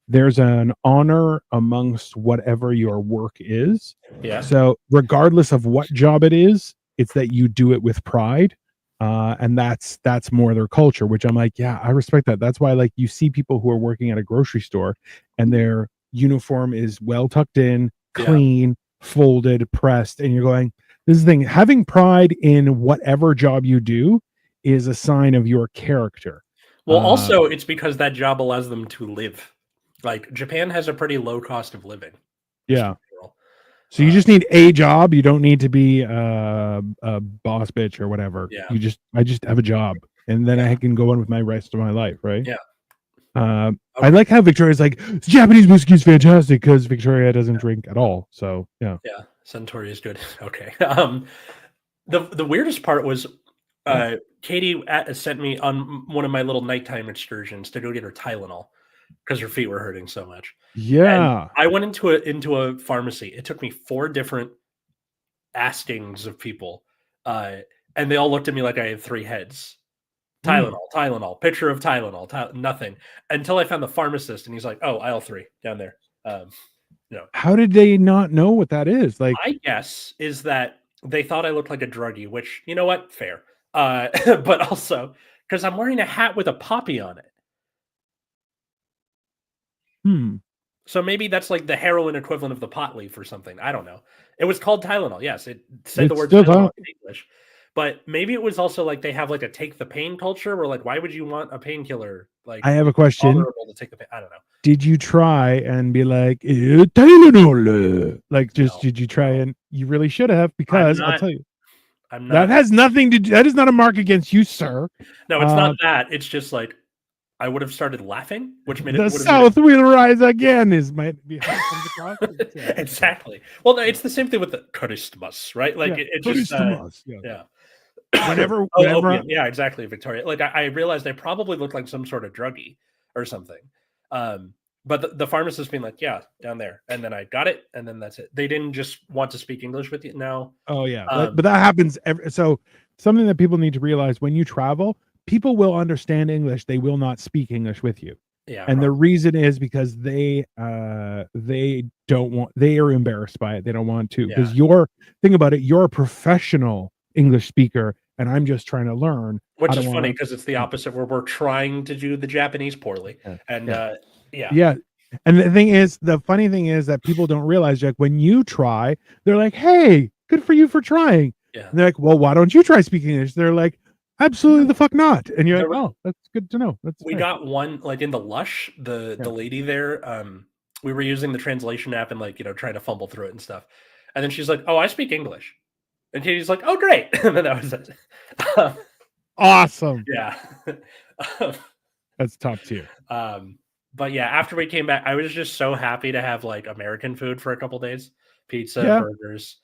there's an honor amongst whatever your work is. Yeah. So regardless of what job it is, it's that you do it with pride. And that's more their culture, which I'm like, yeah, I respect that. That's why like you see people who are working at a grocery store and their uniform is well tucked in, clean, folded, pressed, and you're going, this is the thing, having pride in whatever job you do is a sign of your character. Well, also it's because that job allows them to live. Like Japan has a pretty low cost of living. Yeah. So you just need a job. You don't need to be a boss bitch or whatever. Yeah. I just have a job, and then I can go on with my rest of my life, right? Yeah. Okay. I like how Victoria's like, Japanese whiskey is fantastic because Victoria doesn't drink at all. So yeah. Yeah. Suntory is good. Okay. The weirdest part was Katie sent me on one of my little nighttime excursions to go get her Tylenol because her feet were hurting so much. Yeah. And I went into a pharmacy. It took me 4 different askings of people. And they all looked at me like I had 3 heads. Tylenol, picture of Tylenol, nothing. Until I found the pharmacist and he's like, oh, aisle 3 down there. How did they not know what that is? Like, my guess is that they thought I looked like a druggie, which, you know what? Fair. But also because I'm wearing a hat with a poppy on it. So maybe that's like the heroin equivalent of the pot leaf or something. I don't know. It was called Tylenol. Yes, it said the word Tylenol in English. But maybe it was also like they have like a take the pain culture where like, why would you want a painkiller? Like, I have a question. To take the pain. I don't know. Did you try and be like Tylenol? Like, just did you try and you really should have, because I'll tell you, that has nothing to do. That is not a mark against you, sir. No, it's not that. It's just like I would have started laughing, which made the South will rise again. Might be exactly. Well, it's the same thing with the Christmas, right? Like it's just yeah. Whenever, yeah, exactly, Victoria. Like I realized I probably looked like some sort of druggie or something. But the pharmacist being like, yeah, down there, and then I got it, and then that's it. They didn't just want to speak English with you now. Oh yeah, but that happens. So something that people need to realize: when you travel, people will understand English. They will not speak English with you. Yeah, and the reason is because they don't want. They are embarrassed by it. They don't want to, because think about it. You're a professional English speaker, and I'm just trying to learn. Which is funny because it's the opposite, where we're trying to do the Japanese poorly. And yeah. And the funny thing is that people don't realize, Jack, when you try, they're like, hey, good for you for trying. Yeah. And they're like, well, why don't you try speaking English? They're like, absolutely the fuck not. And you're like, oh, that's good to know. We got one, like in the Lush, the lady there, we were using the translation app and like, trying to fumble through it and stuff. And then she's like, oh, I speak English. And Katie's like, oh, great. And then that was it. Awesome. Yeah. That's top tier. But yeah, after we came back, I was just so happy to have like American food for a couple days. Pizza, burgers.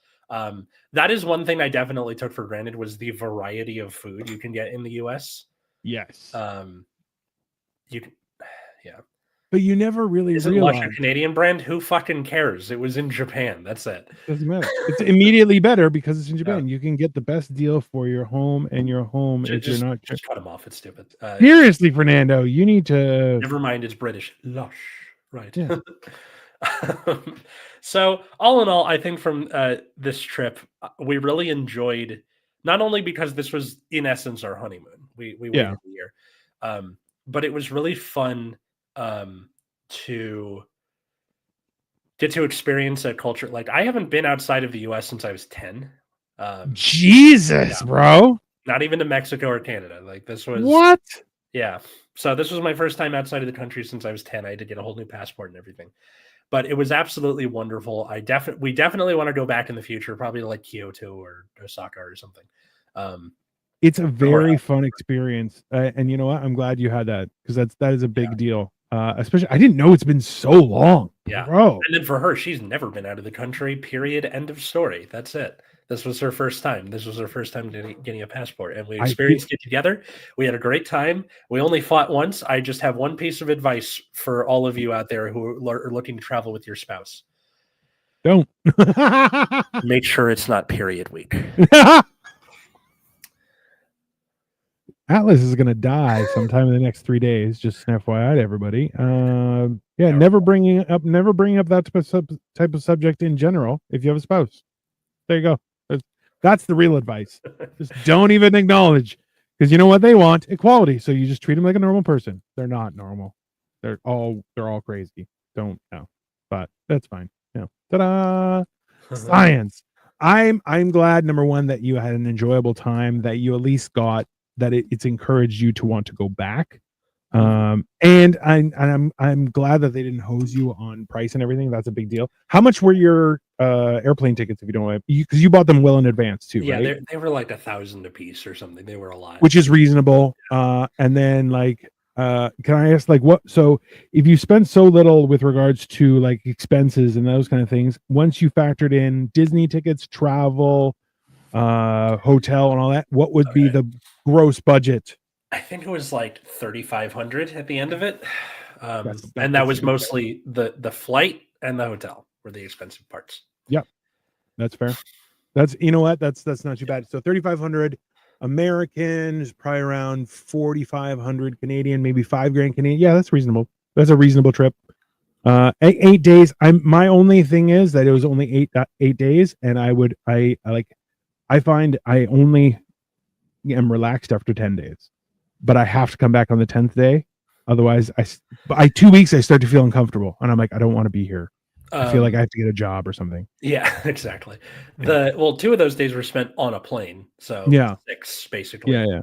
That is one thing I definitely took for granted, was the variety of food you can get in the US. Yes. You can, yeah. But you never really realize. Lush a Canadian brand? Who fucking cares? It was in Japan. That's it. Doesn't matter. It's immediately better because it's in Japan. You can get the best deal for your home and your home. If you're not, just cut them off. It's stupid. Seriously, Fernando, you need to. Never mind. It's British. Lush, right? Yeah. So all in all, I think from this trip, we really enjoyed. Not only because this was in essence our honeymoon. We waited a year, but it was really fun. To get to experience a culture. Like, I haven't been outside of the US since I was 10. Jesus, bro. Not even to Mexico or Canada. Like, this was what? Yeah. So this was my first time outside of the country since I was 10. I had to get a whole new passport and everything. But it was absolutely wonderful. We definitely want to go back in the future, probably to like Kyoto or Osaka or something. It's a very fun experience. And you know what? I'm glad you had that, because that is a big deal. Especially, I didn't know it's been so long. Yeah, bro. And then for her, she's never been out of the country. Period. End of story. That's it. This was her first time. This was her first time getting a passport, and we experienced it together. We had a great time. We only fought once. I just have one piece of advice for all of you out there who are looking to travel with your spouse. Don't. Make sure it's not period week. Atlas is going to die sometime in the next 3 days. Just an FYI to everybody. Never bringing up that type of subject in general. If you have a spouse, there you go. That's the real advice. Just don't even acknowledge, because you know what they want? Equality. So you just treat them like a normal person. They're not normal. They're all crazy. Don't know, but that's fine. Ta-da! Science. I'm glad, number one, that you had an enjoyable time. That you at least got. That it's encouraged you to want to go back, and I'm glad that they didn't hose you on price and everything. That's a big deal. How much were your airplane tickets, if you don't mind? Because you bought them well in advance too, yeah, right? They were like $1,000 a piece or something. They were a lot, which is reasonable. And then can I ask, what? So if you spend so little with regards to like expenses and those kind of things, once you factored in Disney tickets, travel, hotel, and all that, what would be the gross budget? I think it was like $3,500 at the end of it, and that was mostly the flight and the hotel were the expensive parts. Yep, that's fair. That's, you know what, that's not too bad. So 3,500 American is probably around 4,500 Canadian, maybe $5,000 Canadian. Yeah, that's reasonable. That's a reasonable trip. 8 days. My only thing is that it was only 8 days, and I find I only am relaxed after 10 days, but I have to come back on the 10th day. Otherwise, by 2 weeks I start to feel uncomfortable, and I'm like, I don't want to be here. I feel like I have to get a job or something. Yeah, exactly. 2 of those days were spent on a plane, so 6 basically. Yeah.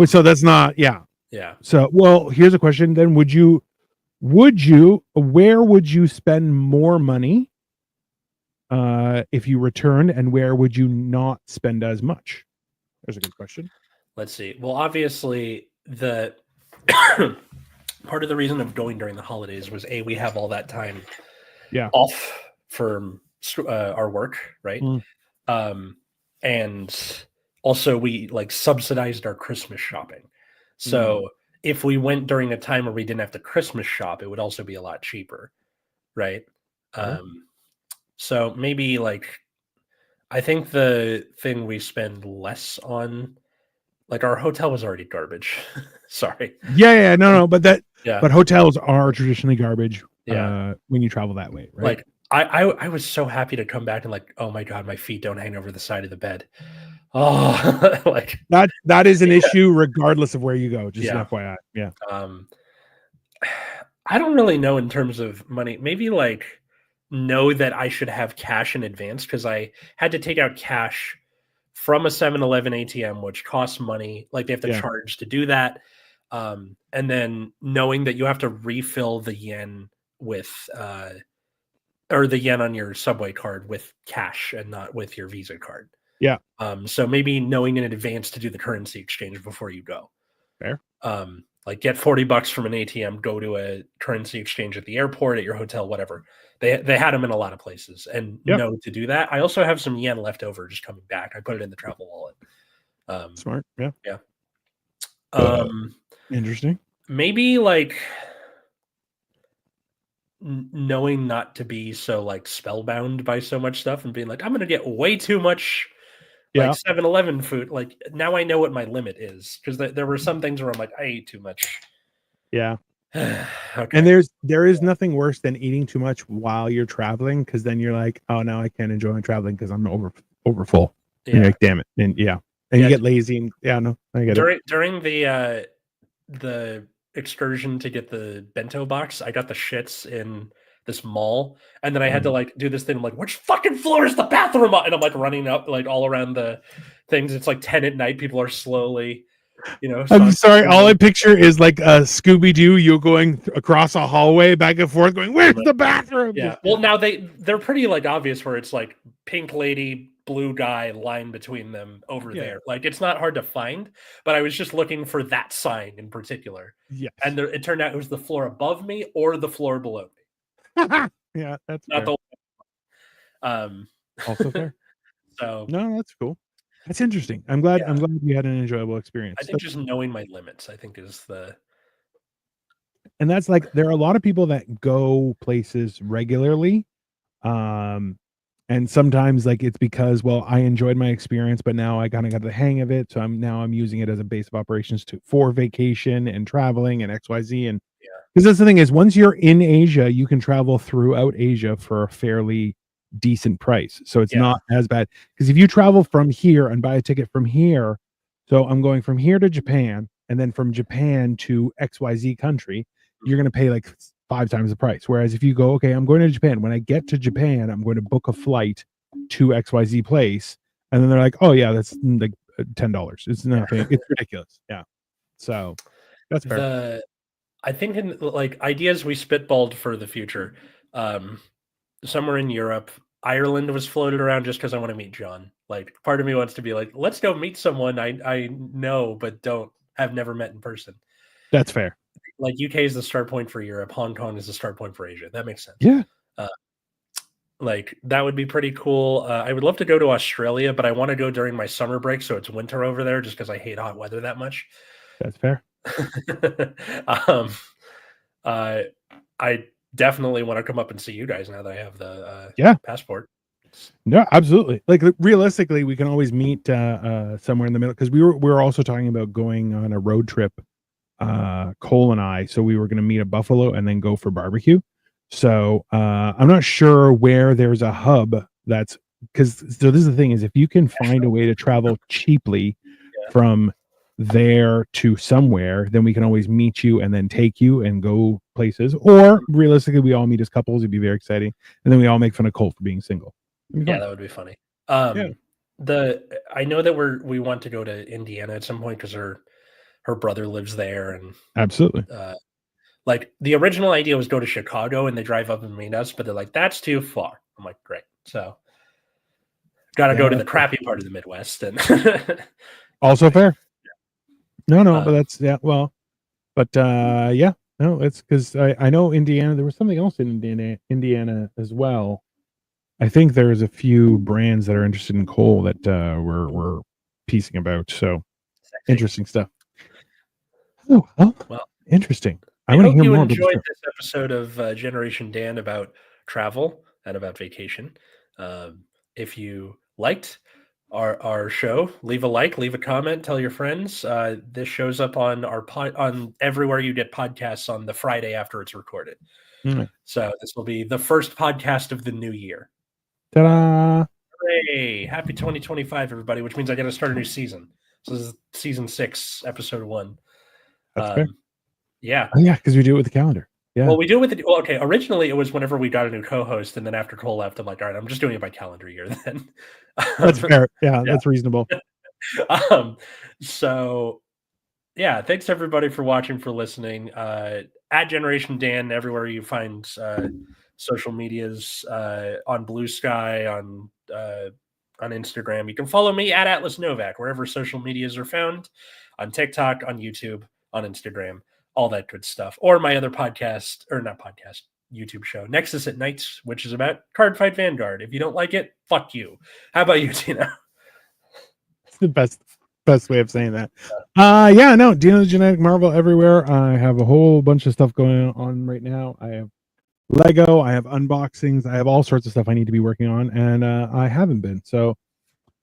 So that's not. Yeah. So, well, here's a question then. Where would you spend more money if you returned, and where would you not spend as much? There's a good question. Let's see. Well, obviously, the part of the reason of going during the holidays was we have all that time off from our work, right? And also we like subsidized our Christmas shopping. So if we went during a time where we didn't have to Christmas shop, it would also be a lot cheaper, right? So maybe like, I think the thing we spend less on, like our hotel was already garbage. Sorry. No, but hotels are traditionally garbage. When you travel that way, right? Like I was so happy to come back and like, oh my God, my feet don't hang over the side of the bed. Oh, like that is an issue regardless of where you go. Just an FYI. Yeah. I don't really know in terms of money. Maybe like know that I should have cash in advance because I had to take out cash from a 7-Eleven ATM, which costs money. Like they have to charge to do that. And then knowing that you have to refill the yen with or the yen on your Subway card with cash and not with your Visa card. Yeah. So maybe knowing in advance to do the currency exchange before you go. Fair. Like get $40 from an ATM, go to a currency exchange at the airport, at your hotel, whatever. They had them in a lot of places, and know to do that. I also have some yen left over just coming back. I put it in the travel wallet. Smart. Yeah. Interesting. Maybe like knowing not to be so like spellbound by so much stuff and being like, I'm going to get way too much like 7-Eleven food. Like now I know what my limit is because there were some things where I'm like, I ate too much. Yeah. Okay. And there is nothing worse than eating too much while you're traveling because then you're like, oh, now I can't enjoy my traveling because I'm over full. Yeah. And you're like, damn it. And you get lazy and I get it. During the excursion to get the bento box, I got the shits in this mall, and then I had to like do this thing. I'm like, which fucking floor is the bathroom on? And I'm like running up like all around the things. It's like 10 at night. People are slowly, I'm sorry. All I picture is like a Scooby-Doo. You going across a hallway back and forth, going, "Where's the bathroom?" Yeah. Well, now they're pretty like obvious where it's like pink lady, blue guy line between them over there. Like it's not hard to find, but I was just looking for that sign in particular. Yeah. And it turned out it was the floor above me or the floor below me. Yeah, that's not fair. the also fair. So no, that's cool. That's interesting. I'm glad you had an enjoyable experience. I think just knowing my limits, I think is and that's like there are a lot of people that go places regularly. And sometimes like it's because I enjoyed my experience, but now I kind of got the hang of it. So I'm using it as a base of operations for vacation and traveling and XYZ. And because that's the thing is once you're in Asia, you can travel throughout Asia for a fairly decent price. So it's not as bad. Because if you travel from here and buy a ticket from here, so I'm going from here to Japan and then from Japan to XYZ country, you're going to pay like 5 times the price. Whereas if you go, okay, I'm going to Japan. When I get to Japan, I'm going to book a flight to XYZ place. And then they're like, oh yeah, that's like $10. It's nothing. It's ridiculous. Yeah. So that's fair. I think in like ideas we spitballed for the future, somewhere in Europe, Ireland was floated around just because I want to meet John. Like part of me wants to be like, let's go meet someone I know but have never met in person. That's fair. Like UK is the start point for Europe. Hong Kong is the start point for Asia. That makes sense. Yeah. Like that would be pretty cool. I would love to go to Australia, but I want to go during my summer break. So it's winter over there just because I hate hot weather that much. That's fair. I definitely want to come up and see you guys now that I have the passport. No, absolutely. Like realistically, we can always meet somewhere in the middle because we were also talking about going on a road trip. Cole and I, so we were going to meet at Buffalo and then go for barbecue. So I'm not sure where there's a hub that's so this is the thing is if you can find a way to travel cheaply from there to somewhere, then we can always meet you and then take you and go places. Or realistically, we all meet as couples. It'd be very exciting, and then we all make fun of Cole for being single. Yeah, that would be funny. I know that we want to go to Indiana at some point because her brother lives there, and absolutely. Like the original idea was go to Chicago and they drive up and meet us, but they're like, that's too far. I'm like, great. So got to go to the crappy part of the Midwest, and also fair. No, but that's no, it's because I know Indiana. There was something else in Indiana as well. I think there's a few brands that are interested in Cole that we're piecing about. So interesting stuff. Oh, well, interesting. I want to hear more. Enjoyed this episode of Generation Dan about travel and about vacation. If you liked our show, leave a like, leave a comment, tell your friends. This shows up on on everywhere you get podcasts on the Friday after it's recorded. So this will be the first podcast of the new year. Ta-da! Hooray! Happy 2025, everybody, which means I got to start a new season. So this is season 6, episode 1. That's fair. Yeah. Oh, yeah, because we do it with the calendar. Yeah. Well, we do it with okay. Originally, it was whenever we got a new co-host, and then after Cole left, I'm like, all right, I'm just doing it by calendar year then. That's fair. Yeah, that's reasonable. So, yeah, thanks everybody for watching, for listening. At Generation Dan, everywhere you find social medias, on Blue Sky, on Instagram. You can follow me at Atlas Novak, wherever social medias are found, on TikTok, on YouTube, on Instagram. All that good stuff. Or my other podcast, or not podcast, YouTube show, Nexus at Night, which is about Cardfight Vanguard. If you don't like it, fuck you. How about you, Dino? It's the best way of saying that. Dino the Genetic Marvel everywhere. I have a whole bunch of stuff going on right now. I have Lego, I have unboxings, I have all sorts of stuff I need to be working on, and I haven't been. So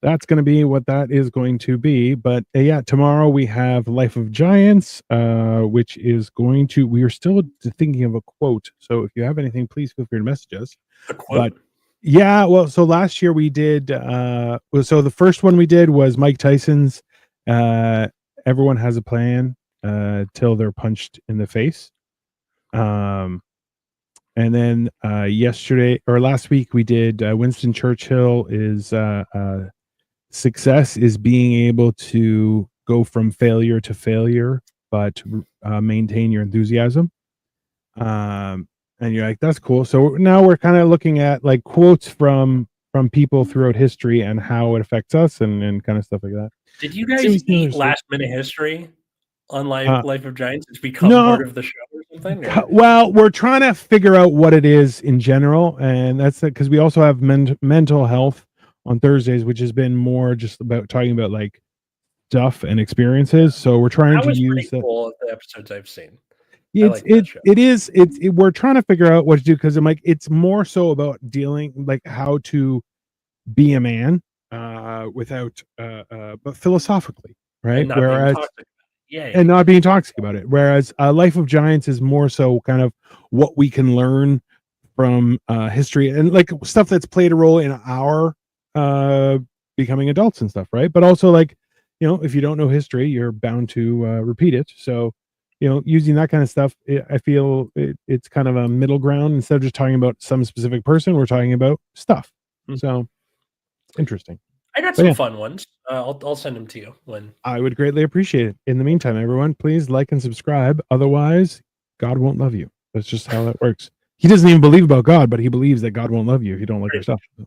that's going to be what that is going to be. But tomorrow we have Life of Giants, which is going to, we are still thinking of a quote. So if you have anything, please feel free to message us. A quote? But so last year we did, so the first one we did was Mike Tyson's, everyone has a plan till they're punched in the face. And then last week we did Winston Churchill is success is being able to go from failure to failure, but maintain your enthusiasm. And you're like, that's cool. So now we're kind of looking at like quotes from people throughout history and how it affects us and kind of stuff like that. Did you guys eat Last Minute History on Life of Giants? It's become part of the show or something? Or? Well, we're trying to figure out what it is in general. And that's because we also have mental health on Thursdays, which has been more just about talking about like stuff and experiences. So we're trying to use that. Cool, the episodes I've seen. We're trying to figure out what to do, because I'm like, it's more so about dealing, like how to be a man without but philosophically, right? Whereas and not being toxic about it. Whereas Life of Giants is more so kind of what we can learn from history and like stuff that's played a role in our becoming adults and stuff, right? But also, like, if you don't know history, you're bound to repeat it. So using that kind of stuff, I feel it's kind of a middle ground. Instead of just talking about some specific person, we're talking about stuff. So interesting. I got some fun ones. I'll send them to you when. I would greatly appreciate it. In the meantime, everyone, please like and subscribe. Otherwise, God won't love you. That's just how that works. He doesn't even believe about God, but he believes that God won't love you if you don't like your stuff. So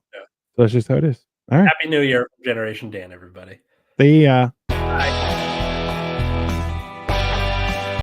that's just how it is. All right. Happy New Year, Generation Dan, everybody. See ya. Bye.